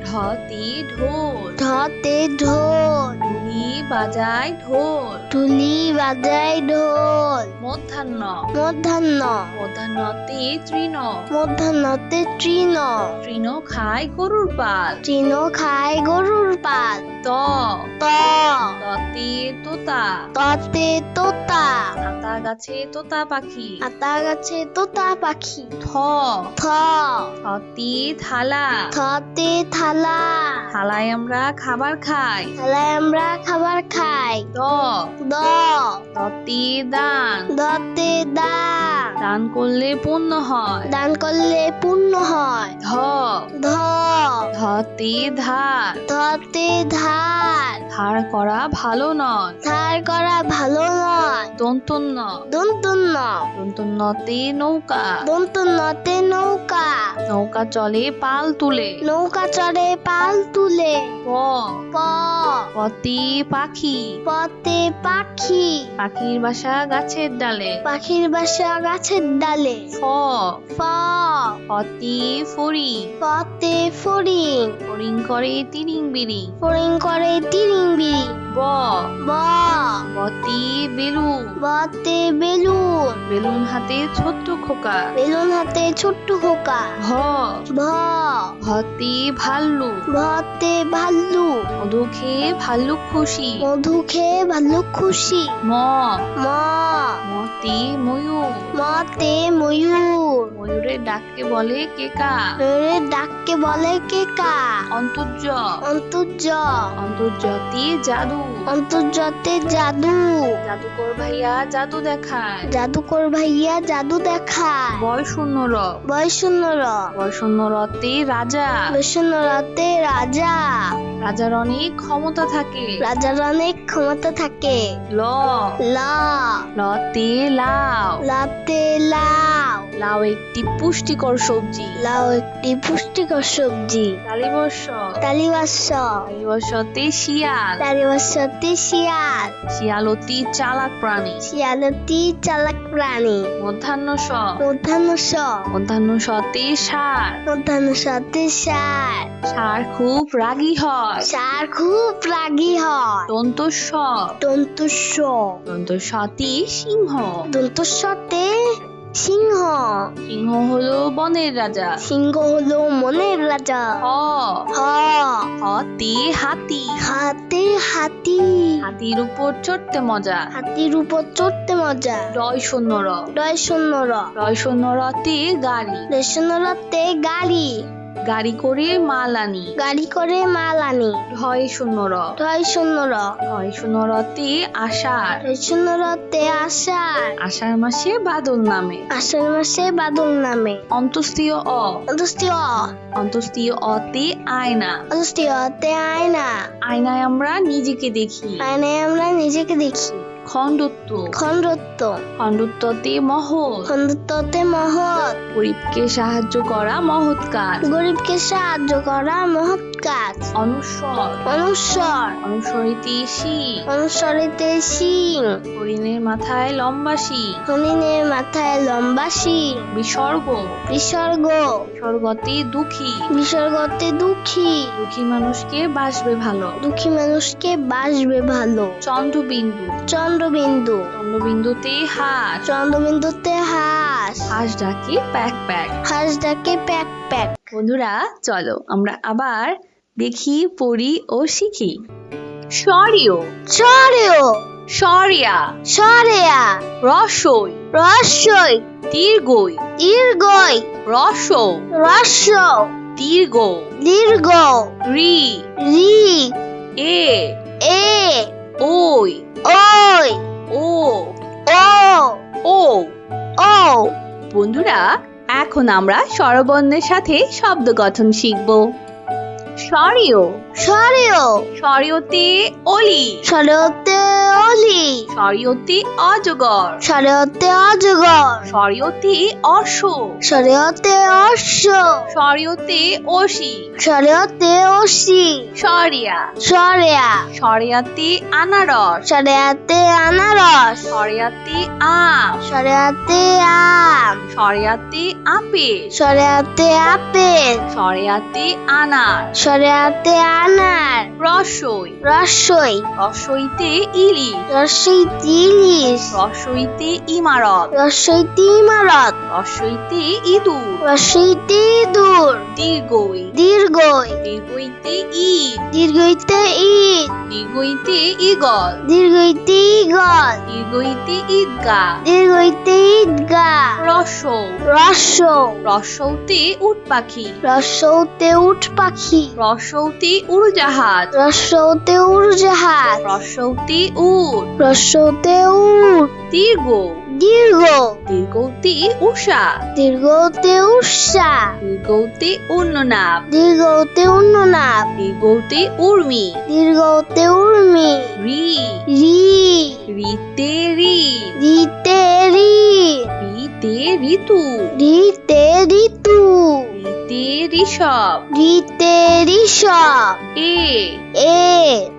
[SPEAKER 1] ঢতে ঢোল।
[SPEAKER 2] ঢতে ঢোল।
[SPEAKER 1] ঢুলি বাজায় ঢোল।
[SPEAKER 2] ঢুলি বাজায় ঢোল।
[SPEAKER 1] মধ্যাহ্ন
[SPEAKER 2] মধ্যাহ্ন
[SPEAKER 1] মধ্যাহ্নতে তৃণ।
[SPEAKER 2] মধ্যাহ্নতে তৃণ।
[SPEAKER 1] তৃণ খায় গরুর পাল।
[SPEAKER 2] তৃণ খায় গরুর পাল।
[SPEAKER 1] ত
[SPEAKER 2] ত
[SPEAKER 1] ততে তোতা।
[SPEAKER 2] ততে তোতা।
[SPEAKER 1] আতা গাছে তোতা পাখি।
[SPEAKER 2] আতা গাছে তোতা পাখি।
[SPEAKER 1] থ
[SPEAKER 2] থ
[SPEAKER 1] থতে থালা।
[SPEAKER 2] থতে থালা।
[SPEAKER 1] থালায় আমরা খাবার খাই।
[SPEAKER 2] থালায় আমরা খাবার খাই।
[SPEAKER 1] দ
[SPEAKER 2] দ
[SPEAKER 1] দতে দান।
[SPEAKER 2] দতে দান।
[SPEAKER 1] দান করলে পুণ্য হয়।
[SPEAKER 2] দান করলে পুণ্য হয়।
[SPEAKER 1] ধ
[SPEAKER 2] ধ
[SPEAKER 1] ধতে ধার।
[SPEAKER 2] ধতে ধার।
[SPEAKER 1] ধার করা ভালো নয়।
[SPEAKER 2] ধার করা ভালো নয়।
[SPEAKER 1] দন্তন্য
[SPEAKER 2] দন্তন্য
[SPEAKER 1] দন্তন্যতে নৌকা।
[SPEAKER 2] দন্তন্যতে নৌকা।
[SPEAKER 1] নৌকা চলে পাল তুলে।
[SPEAKER 2] নৌকা চড়ে পাল তুলে।
[SPEAKER 1] প
[SPEAKER 2] প
[SPEAKER 1] পতে পাখি।
[SPEAKER 2] পতে পাখি।
[SPEAKER 1] পাখির বাসা গাছের ডালে।
[SPEAKER 2] পাখির বাসা গাছের ডালে।
[SPEAKER 1] ফ
[SPEAKER 2] ফ
[SPEAKER 1] ফতে ফড়ি।
[SPEAKER 2] পতে ফড়িং।
[SPEAKER 1] ফড়িং করে তিরিং বিরিং।
[SPEAKER 2] ফড়িং করে তিরিং বিরিং।
[SPEAKER 1] ব
[SPEAKER 2] ব
[SPEAKER 1] বতে বেলুন।
[SPEAKER 2] বতে বেলুন।
[SPEAKER 1] বেলুন হাতে ছোট্ট খোকা।
[SPEAKER 2] বেলুন হাতে ছোট্ট খোকা।
[SPEAKER 1] ভ
[SPEAKER 2] ভ
[SPEAKER 1] ভতে ভাল্লুক।
[SPEAKER 2] ভতে ভাল্লুক।
[SPEAKER 1] মধু খেয়ে ভাল্লুক খুশি।
[SPEAKER 2] মধু খেয়ে ভাল্লুক খুশি।
[SPEAKER 1] ম
[SPEAKER 2] ম
[SPEAKER 1] মতে ময়ূর।
[SPEAKER 2] মতে ময়ূর।
[SPEAKER 1] ময়ূরের ডাককে বলে কেকা।
[SPEAKER 2] ময়ূরের ডাককে বলে কেকা।
[SPEAKER 1] অন্তর্য
[SPEAKER 2] অন্তর্য
[SPEAKER 1] অন্তর্জতে জাদু।
[SPEAKER 2] অন্তর্জতে জাদু।
[SPEAKER 1] জাদুকর ভাইয়া জাদু দেখায়।
[SPEAKER 2] জাদুকর ভাইয়া জাদু দেখায়।
[SPEAKER 1] বয় শূন্য র।
[SPEAKER 2] বয়শূন্য র।
[SPEAKER 1] বয় শূন্য রতে রাজা।
[SPEAKER 2] বয়শূন্য রতে রাজা।
[SPEAKER 1] রাজার অনেক ক্ষমতা থাকে।
[SPEAKER 2] রাজার অনেক ক্ষমতা থাকে।
[SPEAKER 1] ল
[SPEAKER 2] ল
[SPEAKER 1] লতে লাউ।
[SPEAKER 2] লাতে লাউ।
[SPEAKER 1] লাউ একটি পুষ্টিকর সবজি।
[SPEAKER 2] লাউ একটি পুষ্টিকর সবজি।
[SPEAKER 1] তালিবর্ষ
[SPEAKER 2] তালিবাস্য
[SPEAKER 1] তালিবর্ষতে শিয়াল।
[SPEAKER 2] তালিবাস্যতে শিয়াল।
[SPEAKER 1] শিয়াল অতি চালাক প্রাণী।
[SPEAKER 2] শিয়ালতি চালাক প্রাণী।
[SPEAKER 1] মধ্যাহ্ন স
[SPEAKER 2] মধ্যাহ্ন স
[SPEAKER 1] মধ্যাহ্ন সতে ষাঁড়।
[SPEAKER 2] মধ্যাহ্ন সতে ষাঁড়।
[SPEAKER 1] ষাঁড় খুব রাগী হয়।
[SPEAKER 2] ষাঁড় খুব রাগী হয়।
[SPEAKER 1] দন্ত স
[SPEAKER 2] দন্ত স
[SPEAKER 1] দন্ত সতে সিংহ।
[SPEAKER 2] দন্ত সতে সিংহ।
[SPEAKER 1] সিংহ হলো বনের রাজা।
[SPEAKER 2] সিংহ হলো মনের রাজা।
[SPEAKER 1] হ
[SPEAKER 2] হ
[SPEAKER 1] হতে হাতি।
[SPEAKER 2] হাতে হাতি।
[SPEAKER 1] হাতির উপর চড়তে মজা।
[SPEAKER 2] হাতির উপর চড়তে মজা।
[SPEAKER 1] রয় শূন্য র।
[SPEAKER 2] ডয় শূন্য র।
[SPEAKER 1] রয় শূন্য রতে গাড়ি।
[SPEAKER 2] রেশন রতে গাড়ি।
[SPEAKER 1] গাড়ি করে মাল আনি।
[SPEAKER 2] গাড়ি করে মাল আনি।
[SPEAKER 1] ঢয় শূন্য র।
[SPEAKER 2] ঢয় শূন্য র।
[SPEAKER 1] ঢয় শূন্য রতে আষাঢ়।
[SPEAKER 2] ঢয় শূন্য রতে আষাঢ়।
[SPEAKER 1] আষাঢ় মাসে বাদল নামে।
[SPEAKER 2] আষাঢ় মাসে বাদল নামে।
[SPEAKER 1] অন্তস্তীয় অ।
[SPEAKER 2] অন্তস্তীয় অ।
[SPEAKER 1] অন্তস্তীয় অতে আয়না।
[SPEAKER 2] অন্তস্তীয় অতে আয়না।
[SPEAKER 1] আয়নায় আমরা নিজেকে দেখি।
[SPEAKER 2] আয়নায় আমরা নিজেকে দেখি।
[SPEAKER 1] খণ্ডত্ব।
[SPEAKER 2] খণ্ডত্ব।
[SPEAKER 1] খণ্ডত্বতে মহৎ।
[SPEAKER 2] খণ্ডত্বতে মহৎ।
[SPEAKER 1] গরিবকে সাহায্য করা মহৎ কাজ।
[SPEAKER 2] গরিবকে সাহায্য করা মহৎ গাছ।
[SPEAKER 1] অনুস্বর
[SPEAKER 2] অনুস্বর।
[SPEAKER 1] অনুস্বরিতে শিং
[SPEAKER 2] অনুস্বরিতে শিং।
[SPEAKER 1] হরিণের মাথায় লম্বা শিং
[SPEAKER 2] হরিণের মাথায় লম্বা শিং।
[SPEAKER 1] বিসর্গ
[SPEAKER 2] বিসর্গ।
[SPEAKER 1] বিসর্গতে দুঃখী
[SPEAKER 2] বিসর্গতে দুঃখী।
[SPEAKER 1] দুঃখী মানুষকে বাসবে ভালো
[SPEAKER 2] দুঃখী মানুষকে বাসবে ভালো।
[SPEAKER 1] চন্দ্রবিন্দু
[SPEAKER 2] চন্দ্রবিন্দু।
[SPEAKER 1] চন্দ্রবিন্দুতে হাঁস
[SPEAKER 2] চন্দ্রবিন্দুতে হাঁস।
[SPEAKER 1] হাঁস ডাকে প্যাক প্যাক
[SPEAKER 2] হাঁস ডাকে প্যাক প্যাক।
[SPEAKER 1] বন্ধুরা চলো আমরা আবার দেখি পড়ি ও শিখি সরিয়
[SPEAKER 2] সরেও।
[SPEAKER 1] সরিয়া
[SPEAKER 2] সরেয়া।
[SPEAKER 1] রসই
[SPEAKER 2] রস্যই।
[SPEAKER 1] দীর্ঘই
[SPEAKER 2] দীর্ঘই।
[SPEAKER 1] রস
[SPEAKER 2] রস্য।
[SPEAKER 1] দীর্ঘ
[SPEAKER 2] দীর্ঘ।
[SPEAKER 1] রি
[SPEAKER 2] রি।
[SPEAKER 1] এ
[SPEAKER 2] এ।
[SPEAKER 1] ওই
[SPEAKER 2] ওই।
[SPEAKER 1] ও
[SPEAKER 2] ও।
[SPEAKER 1] ও
[SPEAKER 2] ও।
[SPEAKER 1] বন্ধুরা এখন আমরা স্বরবর্ণের সাথে শব্দ গঠন শিখব সরিয়
[SPEAKER 2] সরেও।
[SPEAKER 1] সরিয়তে অলি
[SPEAKER 2] সরেওতে অলি।
[SPEAKER 1] সরিয়তে অজগর
[SPEAKER 2] সরেওতে অজগর।
[SPEAKER 1] সরিয়তে অশ্ব
[SPEAKER 2] সরেওতে অশ্ব।
[SPEAKER 1] সরিয়তে অসি
[SPEAKER 2] সরেওতে অসি।
[SPEAKER 1] সরিয়া
[SPEAKER 2] সরেয়া।
[SPEAKER 1] সরিয়াতে আনারস
[SPEAKER 2] সরেয়াতে আনারস।
[SPEAKER 1] সরিয়াতে আম
[SPEAKER 2] সরেয়াতে আম।
[SPEAKER 1] সরিয়াতে আপেল
[SPEAKER 2] সরেয়াতে আপেল।
[SPEAKER 1] সরিয়াতে আনার
[SPEAKER 2] সরেয়াতে আনার।
[SPEAKER 1] রসই
[SPEAKER 2] রসই।
[SPEAKER 1] রসইতে ইলিশ
[SPEAKER 2] রসইতে ইলিশ।
[SPEAKER 1] রসইতে ইমারত
[SPEAKER 2] রসইতে ইমারত।
[SPEAKER 1] রসইতে ইঁদুর
[SPEAKER 2] রসইতে ইঁদুর।
[SPEAKER 1] দীর্ঘই
[SPEAKER 2] দীর্ঘই।
[SPEAKER 1] দীর্ঘইতে ঈদ
[SPEAKER 2] দীর্ঘইতে ঈদ।
[SPEAKER 1] দীর্ঘইতে ইগল
[SPEAKER 2] দীর্ঘইতে ইগল।
[SPEAKER 1] দীর্ঘইতে ঈদগা
[SPEAKER 2] দীর্ঘইতে ঈদগাহ।
[SPEAKER 1] রস
[SPEAKER 2] রস্য।
[SPEAKER 1] রসৌতে উট পাখি
[SPEAKER 2] রস্যতে উট পাখি।
[SPEAKER 1] রসৌতে উড়োজাহাজ
[SPEAKER 2] রস্যতে উড়োজাহাজ।
[SPEAKER 1] রসৌতে উট
[SPEAKER 2] রস্যতে উট।
[SPEAKER 1] দীর্ঘ
[SPEAKER 2] দীর্ঘ।
[SPEAKER 1] দীর্ঘতে উষা
[SPEAKER 2] দীর্ঘতে উষা।
[SPEAKER 1] দীর্ঘতে উন্ননাভ
[SPEAKER 2] দীর্ঘতে উন্ননাভ।
[SPEAKER 1] দীর্ঘতে উর্মি
[SPEAKER 2] দীর্ঘতে উর্মি।
[SPEAKER 1] রি
[SPEAKER 2] রি।
[SPEAKER 1] রিতে
[SPEAKER 2] রিতে ঋণ।
[SPEAKER 1] রিতে ঋতু
[SPEAKER 2] রিতে ঋতু।
[SPEAKER 1] রিতে ঋষভ
[SPEAKER 2] রিতে ঋষভ।
[SPEAKER 1] এ
[SPEAKER 2] এ।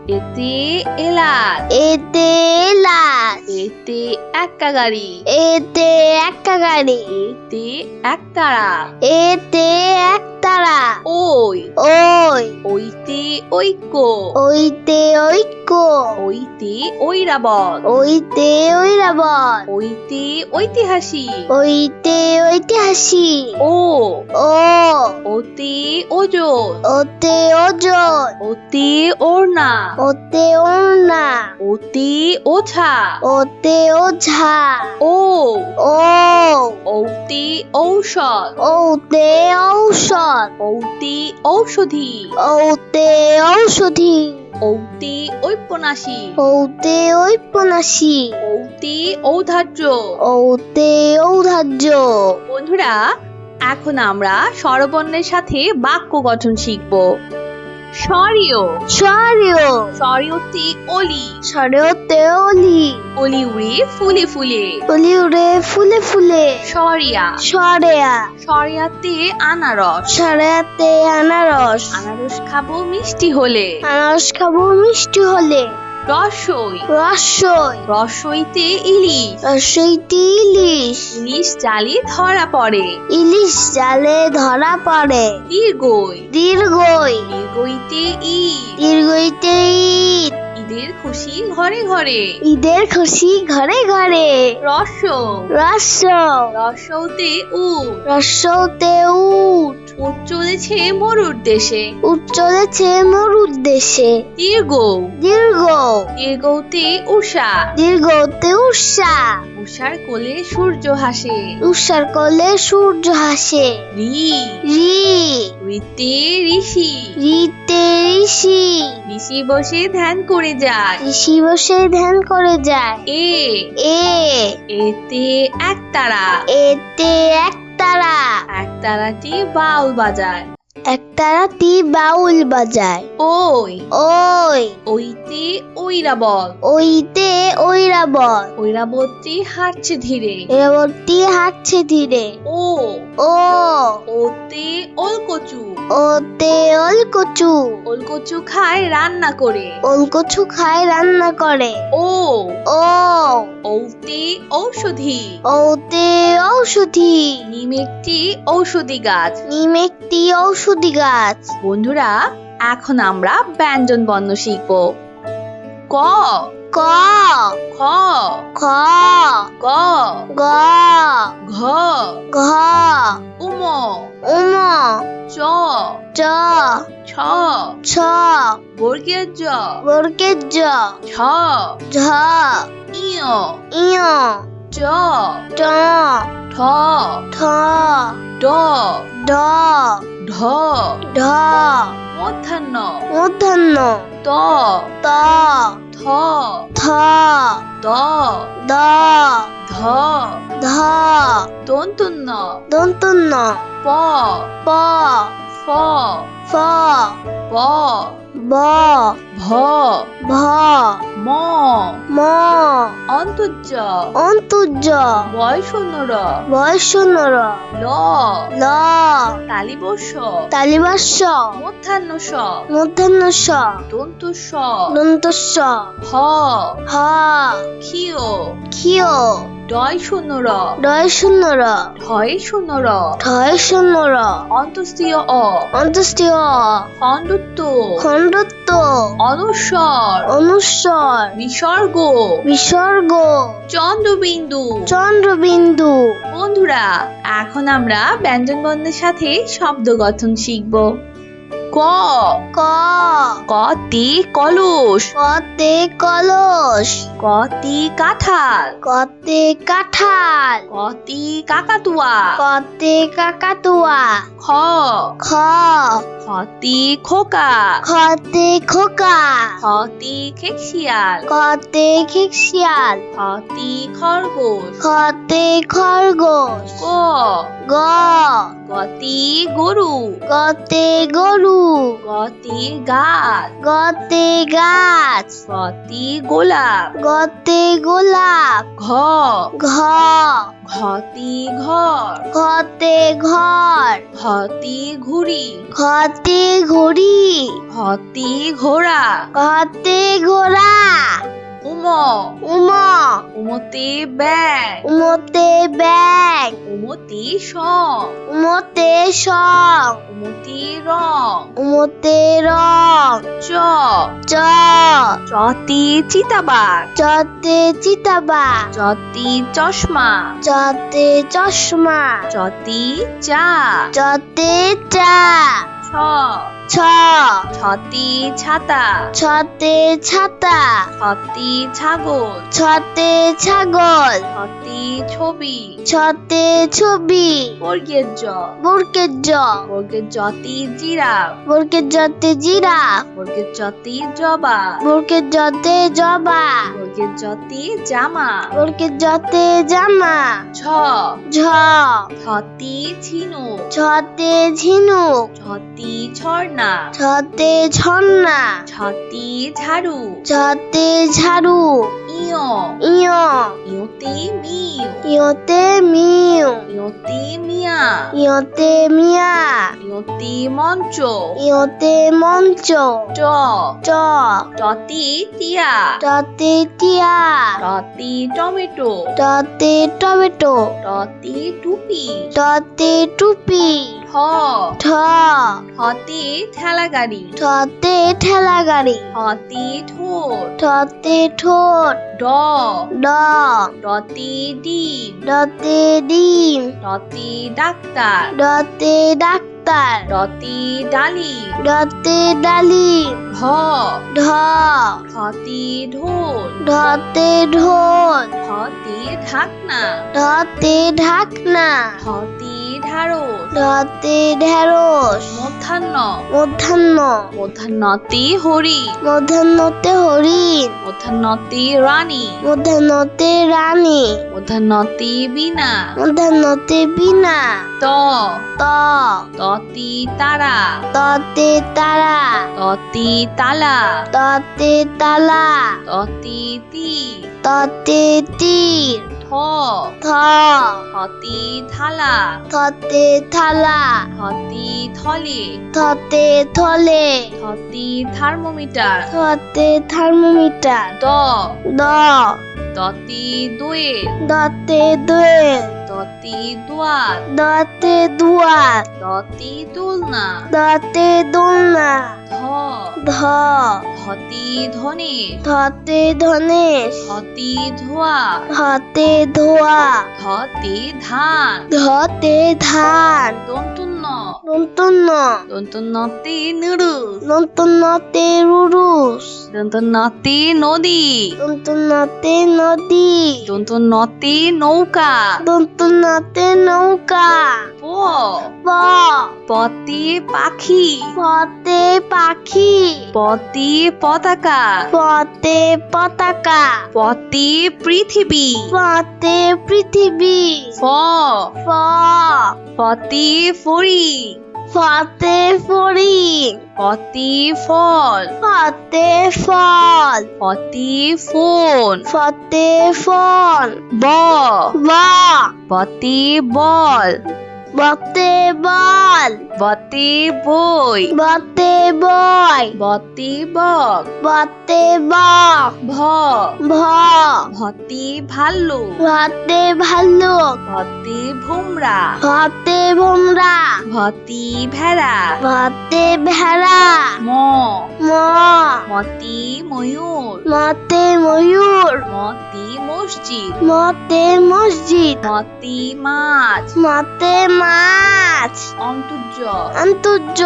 [SPEAKER 1] এতে এলাচ
[SPEAKER 2] এতে এলাচ।
[SPEAKER 1] এতে এক্কা গাড়ি
[SPEAKER 2] এতে একটা গাড়ি।
[SPEAKER 1] এতে একতারা
[SPEAKER 2] এতে একতারা।
[SPEAKER 1] ওই
[SPEAKER 2] ওই।
[SPEAKER 1] ওইতে ঐক্য
[SPEAKER 2] ওইতে ঐক্য।
[SPEAKER 1] ওইতে ঐরাবত
[SPEAKER 2] ওইতে ঐরাবত।
[SPEAKER 1] ওইতে ঐতিহাসিক
[SPEAKER 2] ওইতে ঐতিহাসিক।
[SPEAKER 1] ও
[SPEAKER 2] ও।
[SPEAKER 1] ওতে ওজন
[SPEAKER 2] ওতে ওজন।
[SPEAKER 1] ওতে ওড়না
[SPEAKER 2] ওতে ওড়না।
[SPEAKER 1] ওতে ওঝা
[SPEAKER 2] ওতে ওঝা।
[SPEAKER 1] ও
[SPEAKER 2] ও।
[SPEAKER 1] ওতে ঔষধ
[SPEAKER 2] ওতে ঔষধ।
[SPEAKER 1] ওতে ঔষধি
[SPEAKER 2] ওতে ঔষধি।
[SPEAKER 1] ওতে ঔপন্যাসী
[SPEAKER 2] ওতে ঔপন্যাসী।
[SPEAKER 1] ওতে ঔদার্য
[SPEAKER 2] ওতে ঔদার্য।
[SPEAKER 1] বন্ধুরা এখন আমরা স্বরবর্ণের সাথে বাক্য গঠন শিখব সরিয়
[SPEAKER 2] সরেও।
[SPEAKER 1] সরিয়তে অলি
[SPEAKER 2] সরেওতে অলি।
[SPEAKER 1] অলি উড়ে ফুলে ফুলে
[SPEAKER 2] অলি উড়ে ফুলে ফুলে।
[SPEAKER 1] সরিয়া
[SPEAKER 2] সরেয়া।
[SPEAKER 1] সরিয়াতে আনারস
[SPEAKER 2] সরেয়াতে আনারস।
[SPEAKER 1] আনারস খাবো মিষ্টি হলে
[SPEAKER 2] আনারস খাবো মিষ্টি হলে।
[SPEAKER 1] রসই
[SPEAKER 2] রসই।
[SPEAKER 1] রসইতে ইলিশ
[SPEAKER 2] রসইতে ইলিশ।
[SPEAKER 1] ইলিশ জালে ধরা পড়ে
[SPEAKER 2] ইলিশ জালে ধরা পড়ে।
[SPEAKER 1] দীর্ঘই
[SPEAKER 2] দীর্ঘই।
[SPEAKER 1] দীর্ঘইতে ঈদ
[SPEAKER 2] দীর্ঘইতে ঈদ।
[SPEAKER 1] ঈদের খুশি ঘরে ঘরে
[SPEAKER 2] ঈদের খুশি ঘরে ঘরে।
[SPEAKER 1] রস
[SPEAKER 2] রস্য।
[SPEAKER 1] রসৌতে উট
[SPEAKER 2] রস্যতে উট।
[SPEAKER 1] উট চলেছে মরুর দেশে
[SPEAKER 2] উট চলেছে মরুর দেশে।
[SPEAKER 1] দীর্ঘ
[SPEAKER 2] দীর্ঘ।
[SPEAKER 1] দীর্ঘতে উষা
[SPEAKER 2] দীর্ঘতে উষা।
[SPEAKER 1] উষার কোলে সূর্য হাসে
[SPEAKER 2] উষার কোলে সূর্য হাসে।
[SPEAKER 1] রি
[SPEAKER 2] রি।
[SPEAKER 1] ঋতে ঋষি
[SPEAKER 2] রিতে ঋষি।
[SPEAKER 1] ঋষি বসে ধ্যান করে যায়
[SPEAKER 2] ঋষি বসে ধ্যান করে যায়।
[SPEAKER 1] এ
[SPEAKER 2] এ।
[SPEAKER 1] এতে একতারা
[SPEAKER 2] এতে একতারা।
[SPEAKER 1] একতারাটি বাউল বাজায়
[SPEAKER 2] একতারাটি বাউল বাজায়।
[SPEAKER 1] ওই
[SPEAKER 2] ওই।
[SPEAKER 1] ওইতে ঐরাবত
[SPEAKER 2] ওইতে ঐরাবত।
[SPEAKER 1] ঐরাবতী হাঁটছে ধীরে
[SPEAKER 2] ঐরাবতী হাঁটছে ধীরে।
[SPEAKER 1] ও
[SPEAKER 2] ও।
[SPEAKER 1] ওতে ওলকচু
[SPEAKER 2] ওতে ওলকচু।
[SPEAKER 1] ওলকচু খায় রান্না করে।
[SPEAKER 2] ওলকচু খায় রান্না করে।
[SPEAKER 1] ও
[SPEAKER 2] ও
[SPEAKER 1] ঔতে ঔষধি।
[SPEAKER 2] ওতে ঔষধি।
[SPEAKER 1] নিম একটি ঔষধি গাছ।
[SPEAKER 2] নিম একটি ঔষধি গাছ।
[SPEAKER 1] বন্ধুরা, এখন আমরা ব্যঞ্জন বর্ণ শিখব। ক
[SPEAKER 2] ক
[SPEAKER 1] খ
[SPEAKER 2] খ
[SPEAKER 1] গ
[SPEAKER 2] গ
[SPEAKER 1] ঘ
[SPEAKER 2] ঘ
[SPEAKER 1] উম
[SPEAKER 2] উম
[SPEAKER 1] চ
[SPEAKER 2] চ
[SPEAKER 1] ছ
[SPEAKER 2] ছ
[SPEAKER 1] বর্গের জ
[SPEAKER 2] বর্গের জ
[SPEAKER 1] ঝ
[SPEAKER 2] ঝ
[SPEAKER 1] ইয়
[SPEAKER 2] ইয়
[SPEAKER 1] চ
[SPEAKER 2] ট
[SPEAKER 1] ঠ
[SPEAKER 2] ঠ
[SPEAKER 1] ড
[SPEAKER 2] ড
[SPEAKER 1] ঢ
[SPEAKER 2] ঢ
[SPEAKER 1] মধ্যাহ্ন
[SPEAKER 2] মূর্ধন্য
[SPEAKER 1] ত
[SPEAKER 2] ত
[SPEAKER 1] থ
[SPEAKER 2] থ
[SPEAKER 1] দ
[SPEAKER 2] দ
[SPEAKER 1] ধ
[SPEAKER 2] ধ
[SPEAKER 1] দন্তন্য
[SPEAKER 2] দন্তন্য
[SPEAKER 1] প
[SPEAKER 2] প
[SPEAKER 1] ফ
[SPEAKER 2] ফ
[SPEAKER 1] ব
[SPEAKER 2] ব
[SPEAKER 1] ভ
[SPEAKER 2] ভ
[SPEAKER 1] ম
[SPEAKER 2] ম
[SPEAKER 1] অন্তর্য
[SPEAKER 2] অন্তর্য
[SPEAKER 1] বয়সন্নর
[SPEAKER 2] বয়সন্নর
[SPEAKER 1] ল
[SPEAKER 2] ল
[SPEAKER 1] তালিবস্য
[SPEAKER 2] তালিবাস্য
[SPEAKER 1] মধ্যাহ্ন স
[SPEAKER 2] মূর্ধন্য স
[SPEAKER 1] দন্ত স
[SPEAKER 2] দন্তস্য
[SPEAKER 1] হ
[SPEAKER 2] হ
[SPEAKER 1] ক্ষিয়
[SPEAKER 2] ক্ষিয়
[SPEAKER 1] ডয় শূন্যর
[SPEAKER 2] ডয় শূন্যর
[SPEAKER 1] ঢয় শূন্যর
[SPEAKER 2] ঠয় শূন্যর
[SPEAKER 1] অন্তস্তীয় অ
[SPEAKER 2] অন্তস্তীয়
[SPEAKER 1] খণ্ডত্ব
[SPEAKER 2] খণ্ডত্ব
[SPEAKER 1] অনুস্বর
[SPEAKER 2] অনুস্বর
[SPEAKER 1] বিসর্গ
[SPEAKER 2] বিসর্গ
[SPEAKER 1] চন্দ্রবিন্দু
[SPEAKER 2] চন্দ্রবিন্দু।
[SPEAKER 1] বন্ধুরা, এখন আমরা ব্যঞ্জন বর্ণের সাথে শব্দ গঠন শিখব। ক
[SPEAKER 2] ক
[SPEAKER 1] কতি কলস।
[SPEAKER 2] কতে কলস।
[SPEAKER 1] কতি কাঁঠাল।
[SPEAKER 2] কতে কাঁঠাল।
[SPEAKER 1] কতি কাকাতুয়া।
[SPEAKER 2] কতে কাকাতুয়া।
[SPEAKER 1] খ
[SPEAKER 2] খ
[SPEAKER 1] খতি খোকা।
[SPEAKER 2] খতে খোকা।
[SPEAKER 1] খতি খেকশিয়াল।
[SPEAKER 2] খতে খিকশিয়াল।
[SPEAKER 1] খতি খরগোশ।
[SPEAKER 2] খতে খরগোশ।
[SPEAKER 1] গ
[SPEAKER 2] গ
[SPEAKER 1] গতি গরু।
[SPEAKER 2] গতে গরু।
[SPEAKER 1] গতি গাছ।
[SPEAKER 2] গতে গাছ।
[SPEAKER 1] গতি গোলাপ।
[SPEAKER 2] গতে গোলাপ।
[SPEAKER 1] ঘ
[SPEAKER 2] ঘ
[SPEAKER 1] ঘতি ঘর।
[SPEAKER 2] ঘতে ঘর।
[SPEAKER 1] ঘতি ঘুড়ি।
[SPEAKER 2] ঘতে ঘড়ি।
[SPEAKER 1] ঘতি ঘোড়া।
[SPEAKER 2] ঘতে ঘোড়া।
[SPEAKER 1] উম
[SPEAKER 2] উম
[SPEAKER 1] উমতে ব্যাং।
[SPEAKER 2] উমতে ব্যাং।
[SPEAKER 1] উমতি সং।
[SPEAKER 2] উমতে সং।
[SPEAKER 1] উমতি রং।
[SPEAKER 2] উমতে রং।
[SPEAKER 1] চ
[SPEAKER 2] চ
[SPEAKER 1] চতি চিতাবাঘ।
[SPEAKER 2] চতে চিতাবাঘ।
[SPEAKER 1] চতি চশমা।
[SPEAKER 2] চতে চশমা।
[SPEAKER 1] চতি চা।
[SPEAKER 2] চতে চা।
[SPEAKER 1] ছ
[SPEAKER 2] ছ
[SPEAKER 1] ছতি ছাতা।
[SPEAKER 2] ছতে ছাতা।
[SPEAKER 1] ছতি ছাগল।
[SPEAKER 2] ছতে ছাগল।
[SPEAKER 1] ছতি ছবি।
[SPEAKER 2] ছতে ছবি।
[SPEAKER 1] বর্গের জ
[SPEAKER 2] বর্গের জ।
[SPEAKER 1] বর্গের জতি জিরাফ।
[SPEAKER 2] বর্গের জতে জিরাফ।
[SPEAKER 1] বর্গের জতি জবা।
[SPEAKER 2] বর্গের জতে জবা।
[SPEAKER 1] বর্গের জতি জামা।
[SPEAKER 2] বর্গের জতে জামা।
[SPEAKER 1] ঝ
[SPEAKER 2] ঝ
[SPEAKER 1] ছতি ঝিনুক।
[SPEAKER 2] ছতে ঝিনুক।
[SPEAKER 1] ছতি ঝর্ণা।
[SPEAKER 2] ছতে ঝর্ণা।
[SPEAKER 1] ছতি ঝাড়ু।
[SPEAKER 2] ছতে ঝাড়ু।
[SPEAKER 1] ইয়
[SPEAKER 2] ইয়
[SPEAKER 1] ইয়তে মিউ।
[SPEAKER 2] ইয়তে মিউ।
[SPEAKER 1] ইয়তে মিয়া।
[SPEAKER 2] ইয়তে মিয়া।
[SPEAKER 1] ইয়তে মঞ্চ।
[SPEAKER 2] ইয়তে মঞ্চ।
[SPEAKER 1] ট
[SPEAKER 2] চ
[SPEAKER 1] টতি টিয়া।
[SPEAKER 2] টতে টিয়া।
[SPEAKER 1] টতি টমেটো।
[SPEAKER 2] টতে টমেটো।
[SPEAKER 1] টতি টুপি।
[SPEAKER 2] টতে টুপি।
[SPEAKER 1] ঠ
[SPEAKER 2] ঠ
[SPEAKER 1] ঠতি ঠেলা গাড়ি।
[SPEAKER 2] ঠতে ঠেলা গাড়ি।
[SPEAKER 1] ঠতি ঠোঁট।
[SPEAKER 2] ঠতে ঠোঁট।
[SPEAKER 1] ড
[SPEAKER 2] ড
[SPEAKER 1] ডতি ডিম।
[SPEAKER 2] ডতে ডিম।
[SPEAKER 1] ডতি ডাক্তার।
[SPEAKER 2] ডতে ডাক্তার।
[SPEAKER 1] ডতি ডালিম।
[SPEAKER 2] ডতে ডালিম।
[SPEAKER 1] ঢ
[SPEAKER 2] ঢ
[SPEAKER 1] ঢতি ঢোল।
[SPEAKER 2] ঢতে ঢোল।
[SPEAKER 1] ঢতি ঢাকনা।
[SPEAKER 2] ঢতে ঢাকনা।
[SPEAKER 1] ঢতি ঢাড়স।
[SPEAKER 2] ঢতে ঢেঁড়স।
[SPEAKER 1] মধ্যাহ্ন
[SPEAKER 2] মধ্যাহ্ন
[SPEAKER 1] মধ্যাহ্নতি হরিণ।
[SPEAKER 2] মধ্যাহ্নতে হরিণ।
[SPEAKER 1] মধ্যাহ্নতি রানী।
[SPEAKER 2] মধ্যাহ্নতে রানী।
[SPEAKER 1] মধ্যাহ্নতি বীণা।
[SPEAKER 2] মধ্যাহ্নতে বীণা।
[SPEAKER 1] ত
[SPEAKER 2] ত
[SPEAKER 1] ততি তারা।
[SPEAKER 2] ততে তারা।
[SPEAKER 1] ততি তালা।
[SPEAKER 2] ততে তালা।
[SPEAKER 1] ততি তীর।
[SPEAKER 2] ততে তীর।
[SPEAKER 1] ঠ
[SPEAKER 2] থ
[SPEAKER 1] থতি থালা
[SPEAKER 2] থতে থালা
[SPEAKER 1] থতি থলে
[SPEAKER 2] থতে থলে
[SPEAKER 1] থতি থার্মোমিটার
[SPEAKER 2] থতে থার্মোমিটার
[SPEAKER 1] দ
[SPEAKER 2] দ
[SPEAKER 1] দতি দোয়েল
[SPEAKER 2] দতে দোয়েল
[SPEAKER 1] দতি দোয়াত
[SPEAKER 2] দতে দুয়াত
[SPEAKER 1] দতি দোলনা
[SPEAKER 2] দতে দোলনা
[SPEAKER 1] ধ
[SPEAKER 2] ধ
[SPEAKER 1] ধতি ধনে
[SPEAKER 2] ধতে ধনেশ
[SPEAKER 1] ধতি ধোয়া
[SPEAKER 2] ধতে ধোয়া
[SPEAKER 1] ধতি ধান
[SPEAKER 2] ধতে ধান
[SPEAKER 1] দন্তুন্ন
[SPEAKER 2] নন্তন্ন
[SPEAKER 1] দন্তন্নতে নুডলস
[SPEAKER 2] নন্তন্নতে রুরুস
[SPEAKER 1] দন্তন্নতে নদী
[SPEAKER 2] নন্তন্নতে নদী
[SPEAKER 1] দন্তন্নতে নৌকা
[SPEAKER 2] নন্তন্নতে নৌকা
[SPEAKER 1] প
[SPEAKER 2] প
[SPEAKER 1] পতি পাখি
[SPEAKER 2] পতে পাখি
[SPEAKER 1] পতি পতাকা
[SPEAKER 2] পতে পতাকা
[SPEAKER 1] পতি পৃথিবী
[SPEAKER 2] পতে পৃথিবী
[SPEAKER 1] ফ
[SPEAKER 2] ফ
[SPEAKER 1] পতি ফড়ি
[SPEAKER 2] ফতে ফড়ি
[SPEAKER 1] পতি ফল
[SPEAKER 2] ফতে ফল
[SPEAKER 1] পতি ফোন
[SPEAKER 2] ফতে ফল
[SPEAKER 1] ব
[SPEAKER 2] ব
[SPEAKER 1] পতি বল
[SPEAKER 2] বতে বল
[SPEAKER 1] বতি বই
[SPEAKER 2] বতে বই
[SPEAKER 1] বতি বক
[SPEAKER 2] বতে বক
[SPEAKER 1] ভ
[SPEAKER 2] ভ
[SPEAKER 1] ভতি ভাল্লু
[SPEAKER 2] ভতে ভাল্লুক
[SPEAKER 1] ভতি ভুমরা
[SPEAKER 2] ভতে ভোমরা
[SPEAKER 1] ভতি ভেড়া
[SPEAKER 2] ভতে ভেড়া
[SPEAKER 1] ম
[SPEAKER 2] ম
[SPEAKER 1] মতি ময়ূর
[SPEAKER 2] মতে ময়ূর
[SPEAKER 1] মতি মসজিদ
[SPEAKER 2] মতে মসজিদ
[SPEAKER 1] মতি মাছ
[SPEAKER 2] মতে মাছ
[SPEAKER 1] অন্তর্য
[SPEAKER 2] অন্তর্য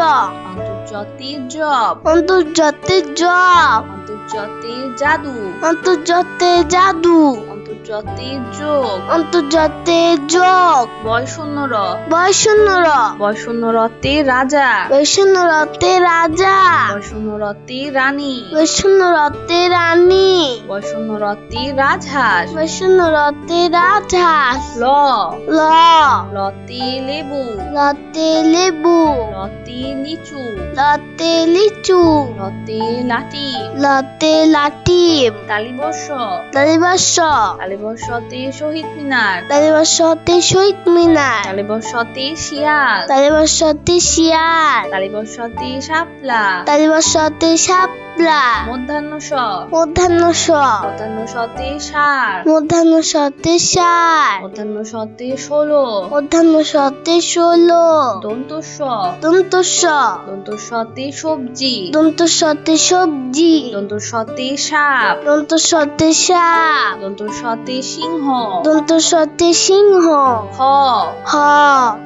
[SPEAKER 1] অন্তর্জতি জব
[SPEAKER 2] অন্তর্জাতে জব
[SPEAKER 1] অন্তর্জতি জাদু
[SPEAKER 2] অন্তর্জাতে জাদু
[SPEAKER 1] অন্তর্জতি যোগ
[SPEAKER 2] অন্তর্জাতে যোগ
[SPEAKER 1] বয়শূন্যর
[SPEAKER 2] বৈষ্ণর
[SPEAKER 1] বয়শূন্যরতে রাজা
[SPEAKER 2] বৈষ্ণরতে রাজা
[SPEAKER 1] বয়শূন্যরতে রানী
[SPEAKER 2] বৈষ্ণরতে রানী
[SPEAKER 1] বয়শূন্যরতে রাজহাঁস
[SPEAKER 2] বৈষ্ণরতে রাজহাঁস
[SPEAKER 1] ল
[SPEAKER 2] ল
[SPEAKER 1] লতে লেবু
[SPEAKER 2] লতে লেবু
[SPEAKER 1] লতে লিচু
[SPEAKER 2] লতে লিচু
[SPEAKER 1] লতে লাঠি
[SPEAKER 2] লতে লাটিম
[SPEAKER 1] তালিবর্ষ
[SPEAKER 2] তালিবাস
[SPEAKER 1] তালিবর্ষতে শহীদ মিনার
[SPEAKER 2] তালিবাসতে শহীদ মিনার
[SPEAKER 1] তালিবর্ষতে শিয়াল
[SPEAKER 2] তালিবাসতে শিয়াল
[SPEAKER 1] তালিবর্ষতে শাপলা
[SPEAKER 2] তালিবাসতে শাপলা
[SPEAKER 1] মধ্যাহ্ন স
[SPEAKER 2] মধ্যাহ্ন স
[SPEAKER 1] মধ্যাহ্ন সতে সার
[SPEAKER 2] মধ্যাহ্ন সতে সার
[SPEAKER 1] মধ্যাহ্ন সতে 16
[SPEAKER 2] মধ্যাহ্ন সতে 16
[SPEAKER 1] দন্তস্ব
[SPEAKER 2] দন্তস্ব
[SPEAKER 1] দন্তস্বতে সবজি
[SPEAKER 2] দন্তস্বতে সবজি
[SPEAKER 1] দন্তস্বতে সাপ
[SPEAKER 2] দন্তস্বতে সাপ
[SPEAKER 1] দন্তস্বতে সিংহ
[SPEAKER 2] দন্তস্বতে সিংহ
[SPEAKER 1] হ
[SPEAKER 2] হ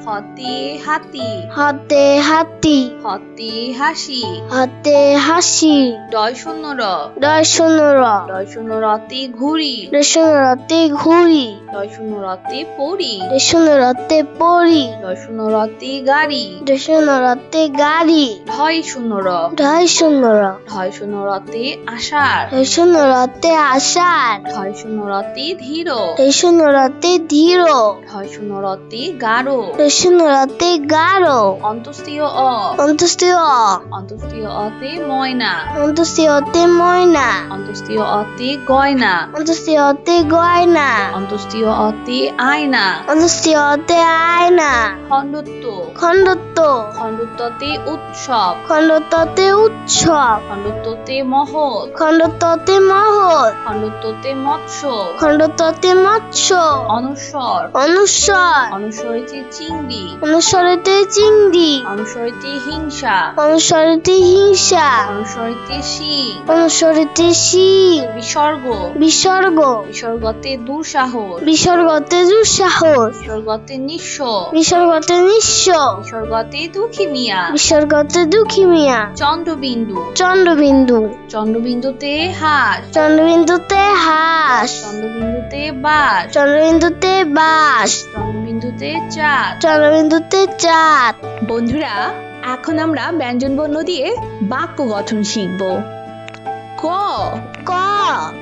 [SPEAKER 1] হতে হাতি
[SPEAKER 2] হাতে হাতি
[SPEAKER 1] হতে হাসি
[SPEAKER 2] হাতে হাসি
[SPEAKER 1] ডয় শূন্য র
[SPEAKER 2] ডয় শূন্য র
[SPEAKER 1] ডয় শূন্য রতে ঘুড়ি
[SPEAKER 2] রেশন রতে ঘুড়ি
[SPEAKER 1] ডয় শূন্য রতে পড়ি
[SPEAKER 2] রেশন রতে পড়ি
[SPEAKER 1] ডয় শূন্য রতে গাড়ি
[SPEAKER 2] রেশন রতে গাড়ি
[SPEAKER 1] ঢয় শূন্য র
[SPEAKER 2] ঢয় শূন্য র
[SPEAKER 1] ঢয় শূন্য রতে আষাঢ়
[SPEAKER 2] রেশন রতে আষাঢ়
[SPEAKER 1] ঢয় শূন্য রতে ধীর
[SPEAKER 2] রেশন রতে ধীর
[SPEAKER 1] ঢয় শূন্য রতে গাঢ়
[SPEAKER 2] রেশন রতে গাঢ়
[SPEAKER 1] অন্তস্তীয় অ
[SPEAKER 2] অন্তস্তীয়
[SPEAKER 1] অন্তস্তীয় অতে ময়না
[SPEAKER 2] অন্তস্তীয়তে ময়না
[SPEAKER 1] অন্তস্তীয় অতে গয়না
[SPEAKER 2] অন্তস্তীয়তে গয়না
[SPEAKER 1] অন্তস্তীয় অতে আয়না
[SPEAKER 2] অন্তস্তীয়তে আয়না
[SPEAKER 1] খণ্ডত্ব
[SPEAKER 2] খণ্ডত্ব
[SPEAKER 1] খণ্ডত্বতে উৎসব
[SPEAKER 2] খণ্ডত্বতে উৎসব
[SPEAKER 1] খণ্ডত্বতে মহৎ
[SPEAKER 2] খণ্ডত্বতে মহৎ
[SPEAKER 1] খণ্ডত্বতে মৎস্য
[SPEAKER 2] খণ্ডত্বতে মৎস্য
[SPEAKER 1] অনুস্বর
[SPEAKER 2] অনুস্বর
[SPEAKER 1] অনুস্বরিতে চিংড়ি
[SPEAKER 2] অনুসরতে চিংড়ি
[SPEAKER 1] অনুস্বরিতে হিংসা
[SPEAKER 2] অনুসরতে হিংসা
[SPEAKER 1] অনুস্বরিতে শিং
[SPEAKER 2] অনুসরতে শিং
[SPEAKER 1] বিসর্গ
[SPEAKER 2] বিসর্গ
[SPEAKER 1] বিসর্গতে দুঃসাহস
[SPEAKER 2] বিসর্গতে দুঃসাহস
[SPEAKER 1] বিসর্গতে নিঃস্ব
[SPEAKER 2] বিসর্গতে নিঃস্ব
[SPEAKER 1] বিসর্গতে দুঃখী মিয়া
[SPEAKER 2] বিসর্গতে দুঃখী মিয়া
[SPEAKER 1] চন্দ্রবিন্দু
[SPEAKER 2] চন্দ্রবিন্দু
[SPEAKER 1] চন্দ্রবিন্দুতে হাঁস
[SPEAKER 2] চন্দ্রবিন্দুতে হাঁস
[SPEAKER 1] চন্দ্রবিন্দুতে বাস
[SPEAKER 2] চন্দ্রবিন্দুতে বাস
[SPEAKER 1] চন্দ্রবিন্দুতে চাঁদ
[SPEAKER 2] চন্দ্রবিন্দুতে চাঁদ।
[SPEAKER 1] বন্ধুরা এখন আমরা ব্যঞ্জন বর্ণ দিয়ে বাক্য গঠন শিখব। ক
[SPEAKER 2] ক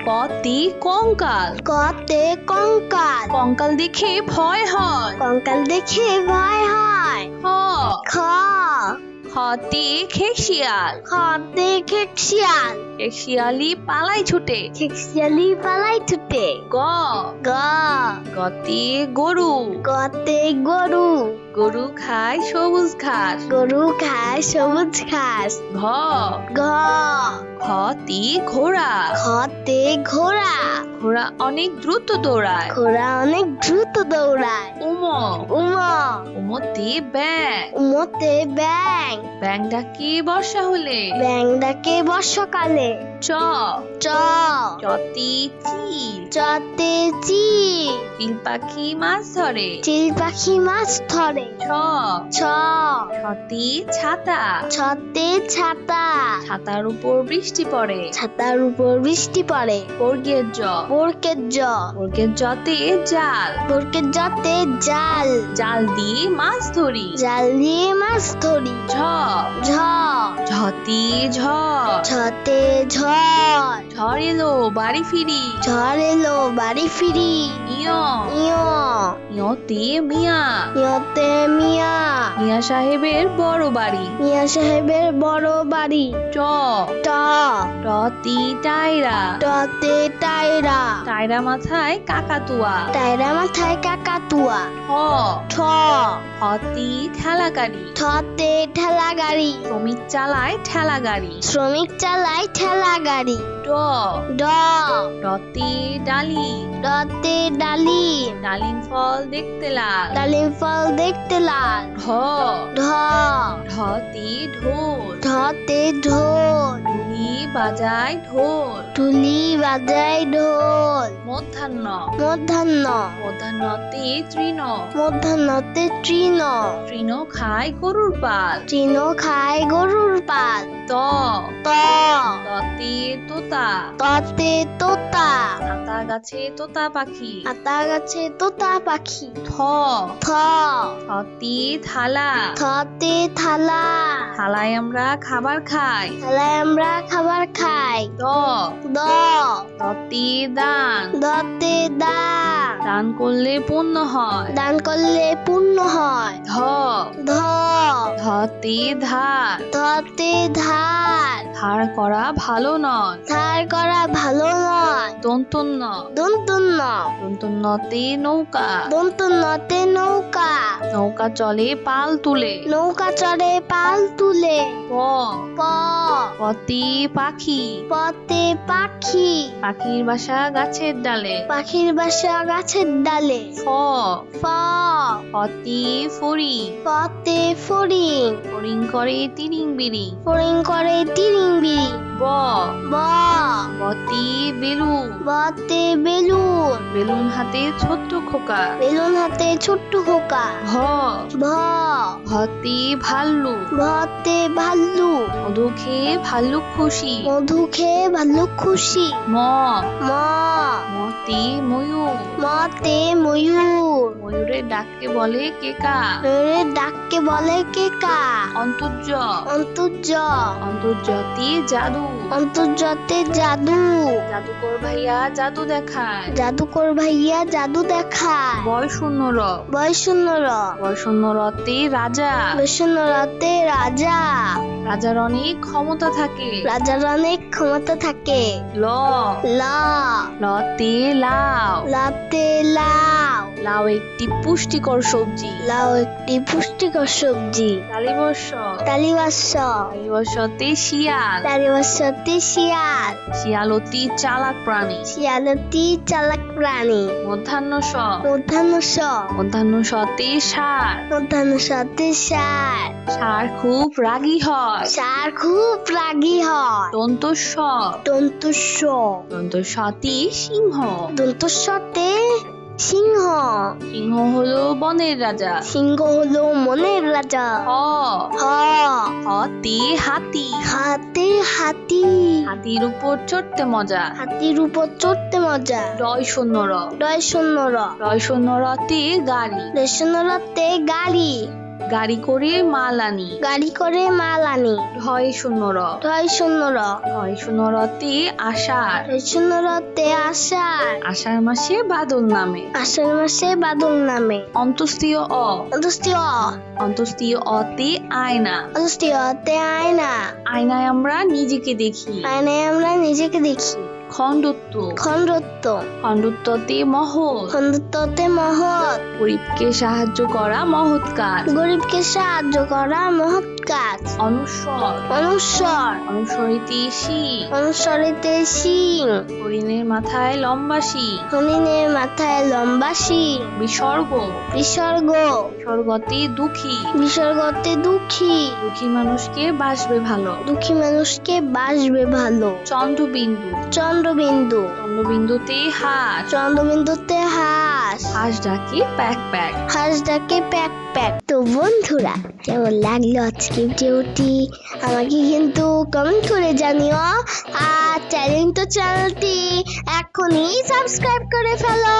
[SPEAKER 1] কতে কঙ্কাল
[SPEAKER 2] কতে কঙ্কাল
[SPEAKER 1] কঙ্কাল দেখে ভয় হয়।
[SPEAKER 2] কঙ্কাল দেখে ভয় হয়।
[SPEAKER 1] খ
[SPEAKER 2] খ
[SPEAKER 1] খতে খেকশিয়াল।
[SPEAKER 2] খতে খেকশিয়াল।
[SPEAKER 1] খেকশিয়ালি পালাই ছুটে।
[SPEAKER 2] খেকশিয়ালি পালাই ছুটে।
[SPEAKER 1] গ
[SPEAKER 2] গ
[SPEAKER 1] গতে গরু।
[SPEAKER 2] গতে গরু।
[SPEAKER 1] গরু খায় সবুজ ঘাস।
[SPEAKER 2] গরু খায় সবুজ ঘাস।
[SPEAKER 1] ঘ
[SPEAKER 2] ঘ
[SPEAKER 1] ঘতে ঘোড়া।
[SPEAKER 2] খতে ঘোড়া।
[SPEAKER 1] ঘোড়া অনেক দ্রুত দৌড়ায়।
[SPEAKER 2] ঘোড়া অনেক দ্রুত দৌড়ায়।
[SPEAKER 1] উম
[SPEAKER 2] উম
[SPEAKER 1] উমতে ব্যাং।
[SPEAKER 2] উমতে ব্যাং।
[SPEAKER 1] ব্যাং ডাকে বর্ষা হলে।
[SPEAKER 2] ব্যাং ডাকে বর্ষাকালে।
[SPEAKER 1] চ
[SPEAKER 2] চ
[SPEAKER 1] চতে চিল।
[SPEAKER 2] চতে চিল।
[SPEAKER 1] চিল পাখি মাছ ধরে।
[SPEAKER 2] চিল পাখি মাছ ধরে।
[SPEAKER 1] ছ
[SPEAKER 2] ছ
[SPEAKER 1] ছতে ছাতা।
[SPEAKER 2] ছতে ছাতা।
[SPEAKER 1] ছাতার উপর বৃষ্টি পড়ে।
[SPEAKER 2] ছাতার উপর বৃষ্টি পড়ে।
[SPEAKER 1] বর্গের জ
[SPEAKER 2] বরকের জ
[SPEAKER 1] বর্গের জতে জাল।
[SPEAKER 2] বরকের জতে জাল।
[SPEAKER 1] জাল দিয়ে মাছ ধরি।
[SPEAKER 2] জাল দিয়ে মাছ ধরি।
[SPEAKER 1] ঝ
[SPEAKER 2] ঝ
[SPEAKER 1] ঝতে ঝড়।
[SPEAKER 2] ঝতে ঝড়।
[SPEAKER 1] ঝড় এলো বাড়ি ফিরি।
[SPEAKER 2] ঝড় এলো বাড়ি ফিরি।
[SPEAKER 1] ইয়
[SPEAKER 2] ইয়
[SPEAKER 1] ইয়তে মিয়া।
[SPEAKER 2] ইয়তে মিয়া।
[SPEAKER 1] মিয়া সাহেবের বড় বাড়ি।
[SPEAKER 2] মিয়া সাহেবের বড় বাড়ি।
[SPEAKER 1] ট
[SPEAKER 2] ট
[SPEAKER 1] টতি টায়রা।
[SPEAKER 2] টতে টায়রা।
[SPEAKER 1] টায়রা মাথায় কাকাতুয়া।
[SPEAKER 2] টায়রা মাথায় কাকাতুয়া।
[SPEAKER 1] ঠ
[SPEAKER 2] ঠ
[SPEAKER 1] হতি ঠেলা গাড়ি।
[SPEAKER 2] ঠতে ঠেলা গাড়ি।
[SPEAKER 1] শ্রমিক চালায় ঠেলা গাড়ি।
[SPEAKER 2] শ্রমিক চালায় ঠেলা গাড়ি।
[SPEAKER 1] ড
[SPEAKER 2] ড
[SPEAKER 1] ডতে ডালিম।
[SPEAKER 2] ডতে ডালিম।
[SPEAKER 1] ডালিম ফল দেখতে লাল।
[SPEAKER 2] ডালিম ফল দেখতে লাল।
[SPEAKER 1] ঢ
[SPEAKER 2] ঢ
[SPEAKER 1] ঢতে ঢোল।
[SPEAKER 2] ঢতে ঢোল।
[SPEAKER 1] ঢুলি বাজায় ঢোল।
[SPEAKER 2] ঢুলি বাজায় ঢোল।
[SPEAKER 1] মধ্যাহ্ন
[SPEAKER 2] মধ্যাহ্ন
[SPEAKER 1] মধ্যাহ্নতে তৃণ।
[SPEAKER 2] মধ্যাহ্নতে তৃণ।
[SPEAKER 1] তৃণ খায় গরুর পাল।
[SPEAKER 2] তৃণ খায় গরুর পাল।
[SPEAKER 1] ত
[SPEAKER 2] ত
[SPEAKER 1] ততে তোতা।
[SPEAKER 2] ততে তোতা।
[SPEAKER 1] আতা গাছে তোতা পাখি।
[SPEAKER 2] আতা গাছে তোতা পাখি।
[SPEAKER 1] থ
[SPEAKER 2] থ
[SPEAKER 1] থতে থালা।
[SPEAKER 2] থতে থালা।
[SPEAKER 1] থালায় আমরা খাবার খাই।
[SPEAKER 2] থালায় আমরা খাবার খাই।
[SPEAKER 1] দ
[SPEAKER 2] দ
[SPEAKER 1] দতে দান।
[SPEAKER 2] দতে দান।
[SPEAKER 1] দান করলে পুণ্য হয়।
[SPEAKER 2] দান করলে পুণ্য হয়।
[SPEAKER 1] ধ
[SPEAKER 2] ধ
[SPEAKER 1] ধতে ধার।
[SPEAKER 2] ধতে ধার।
[SPEAKER 1] ধার করা ভালো নয়।
[SPEAKER 2] ধার করা ভালো নয়।
[SPEAKER 1] দন্তন্য
[SPEAKER 2] দন্তন্য
[SPEAKER 1] দন্তন্যতে নৌকা।
[SPEAKER 2] দন্তন্যতে নৌকা।
[SPEAKER 1] নৌকা চলে পাল তুলে।
[SPEAKER 2] নৌকা চড়ে পাল তুলে।
[SPEAKER 1] প
[SPEAKER 2] প
[SPEAKER 1] পতে পাখি।
[SPEAKER 2] পতে পাখি।
[SPEAKER 1] পাখির বাসা গাছের ডালে।
[SPEAKER 2] পাখির বাসা গাছের ডালে।
[SPEAKER 1] ফ
[SPEAKER 2] ফ
[SPEAKER 1] ফতে ফড়িং।
[SPEAKER 2] পতে ফড়িং।
[SPEAKER 1] ফড়িং করে তিরিং বিরিং।
[SPEAKER 2] ফড়িং করে তিরিং বিরিং।
[SPEAKER 1] ব
[SPEAKER 2] ব
[SPEAKER 1] বতে বেলুন।
[SPEAKER 2] বতে বেলুন।
[SPEAKER 1] বেলুন হাতে ছোট্ট খোকা।
[SPEAKER 2] বেলুন হাতে ছোট্ট খোকা।
[SPEAKER 1] ভ
[SPEAKER 2] ভ
[SPEAKER 1] ভতে ভাল্লুক।
[SPEAKER 2] ভতে ভাল্লুক।
[SPEAKER 1] মধু খেয়ে ভাল্লুক খুশি।
[SPEAKER 2] মধু খেয়ে ভাল্লুক খুশি।
[SPEAKER 1] ম
[SPEAKER 2] ম
[SPEAKER 1] মতে ময়ূর।
[SPEAKER 2] মতে ময়ূর।
[SPEAKER 1] ময়ূরের ডাককে বলে কেকা।
[SPEAKER 2] ময়ূরের ডাককে বলে কেকা।
[SPEAKER 1] অন্তর্য
[SPEAKER 2] অন্তর্য
[SPEAKER 1] অন্তর্যতে জাদু।
[SPEAKER 2] অন্তর্জতে জাদু।
[SPEAKER 1] জাদুকর ভাইয়া জাদু দেখায়।
[SPEAKER 2] জাদুকর ভাইয়া জাদু দেখায়।
[SPEAKER 1] বয় শূন্য র
[SPEAKER 2] বয়শূন্য র
[SPEAKER 1] বয় শূন্য রতে রাজা।
[SPEAKER 2] বয়শূন্য রতে রাজা।
[SPEAKER 1] রাজার অনেক ক্ষমতা থাকে।
[SPEAKER 2] রাজার অনেক ক্ষমতা থাকে।
[SPEAKER 1] ল
[SPEAKER 2] ল
[SPEAKER 1] লতে লাউ।
[SPEAKER 2] লাতে লাউ।
[SPEAKER 1] লাউ একটি পুষ্টিকর সবজি।
[SPEAKER 2] লাউ একটি পুষ্টিকর সবজি।
[SPEAKER 1] তালিবর্ষ
[SPEAKER 2] তালিবাস্য
[SPEAKER 1] তালিবর্ষতে শিয়াল।
[SPEAKER 2] তালিবাস্যতে শিয়াল।
[SPEAKER 1] শিয়াল অতি চালাক প্রাণী।
[SPEAKER 2] শিয়ালতি চালাক প্রাণী।
[SPEAKER 1] মধ্যাহ্ন স
[SPEAKER 2] মধ্যাহ্ন স
[SPEAKER 1] মধ্যাহ্ন সতে ষাঁড়।
[SPEAKER 2] মধ্যাহ্ন সতে ষাঁড়।
[SPEAKER 1] ষাঁড় খুব রাগী হয়।
[SPEAKER 2] ষাঁড় খুব রাগী হয়।
[SPEAKER 1] দন্ত স
[SPEAKER 2] দন্ত স
[SPEAKER 1] দন্ত সতে সিংহ।
[SPEAKER 2] দন্ত সতে সিংহ।
[SPEAKER 1] সিংহ হলো বনের রাজা।
[SPEAKER 2] সিংহ হলো মনের রাজা।
[SPEAKER 1] হ
[SPEAKER 2] হ
[SPEAKER 1] হতে হাতি।
[SPEAKER 2] হাতে হাতি।
[SPEAKER 1] হাতির উপর চড়তে মজা।
[SPEAKER 2] হাতির উপর চড়তে মজা।
[SPEAKER 1] রয় শূন্য র
[SPEAKER 2] ডয় শূন্য র
[SPEAKER 1] রয় শূন্য রতে গাড়ি।
[SPEAKER 2] ডয় শূন্য রতে গাড়ি।
[SPEAKER 1] গাড়ি করে মাল আনি।
[SPEAKER 2] গাড়ি করে মাল আনি।
[SPEAKER 1] ঢয় শূন্য র।
[SPEAKER 2] ঢয় শূন্য র।
[SPEAKER 1] ঢয় শূন্য রতে আষাঢ়।
[SPEAKER 2] ঢয় শূন্য রতে আষাঢ়।
[SPEAKER 1] আষাঢ় মাসে বাদল নামে।
[SPEAKER 2] আষাঢ় মাসে বাদল নামে।
[SPEAKER 1] অন্তস্তীয় অ।
[SPEAKER 2] অন্তস্তীয় অ।
[SPEAKER 1] অন্তস্তীয় অতে আয়না।
[SPEAKER 2] অন্তস্তীয় অতে আয়না।
[SPEAKER 1] আয়নায় আমরা নিজেকে দেখি।
[SPEAKER 2] আয়নায় আমরা নিজেকে দেখি।
[SPEAKER 1] খণ্ডত্ব।
[SPEAKER 2] খণ্ডত্ব।
[SPEAKER 1] খণ্ডত্বতে মহৎ।
[SPEAKER 2] খণ্ডত্বতে মহৎ।
[SPEAKER 1] গরিবকে সাহায্য করা মহৎ কাজ।
[SPEAKER 2] গরিবকে সাহায্য করা মহৎ কাজ।
[SPEAKER 1] অনুস্বর।
[SPEAKER 2] অনুস্বর।
[SPEAKER 1] অনুসরিতে শিং।
[SPEAKER 2] অনুসরিতে শিং।
[SPEAKER 1] হরিণের মাথায় লম্বা শিং।
[SPEAKER 2] হরিণের মাথায় লম্বা শিং।
[SPEAKER 1] বিসর্গ।
[SPEAKER 2] বিসর্গ।
[SPEAKER 1] বিসর্গতে দুঃখী।
[SPEAKER 2] বিসর্গতে দুঃখী।
[SPEAKER 1] দুঃখী মানুষকে বাসবে ভালো।
[SPEAKER 2] দুঃখী মানুষকে বাসবে ভালো।
[SPEAKER 1] চন্দ্রবিন্দু।
[SPEAKER 2] চন্দ্রবিন্দু।
[SPEAKER 1] চন্দ্রবিন্দুতে হাঁস।
[SPEAKER 2] চন্দ্রবিন্দুতে হাঁস।
[SPEAKER 1] হাঁস ডাকে প্যাক প্যাক।
[SPEAKER 2] হাঁস ডাকে প্যাক প্যাক। তো বন্ধুরা, কেমন লাগলো আজকে ভিডিওটি আমাকে কিন্তু কমেন্ট করে জানিও। আর চ্যানেলটি এখনই সাবস্ক্রাইব করে ফেলো,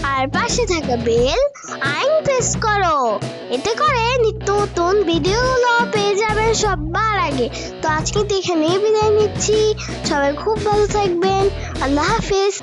[SPEAKER 2] আর পাশে থাকা বেল আইকন প্রেস করো। এতে করে নিত্য নতুন ভিডিওগুলো পেয়ে যাবেন সবার আগে। তো আজকে এখানেই বিদায় নিচ্ছি। সবাই খুব ভালো থাকবেন। আল্লাহ হাফেজ।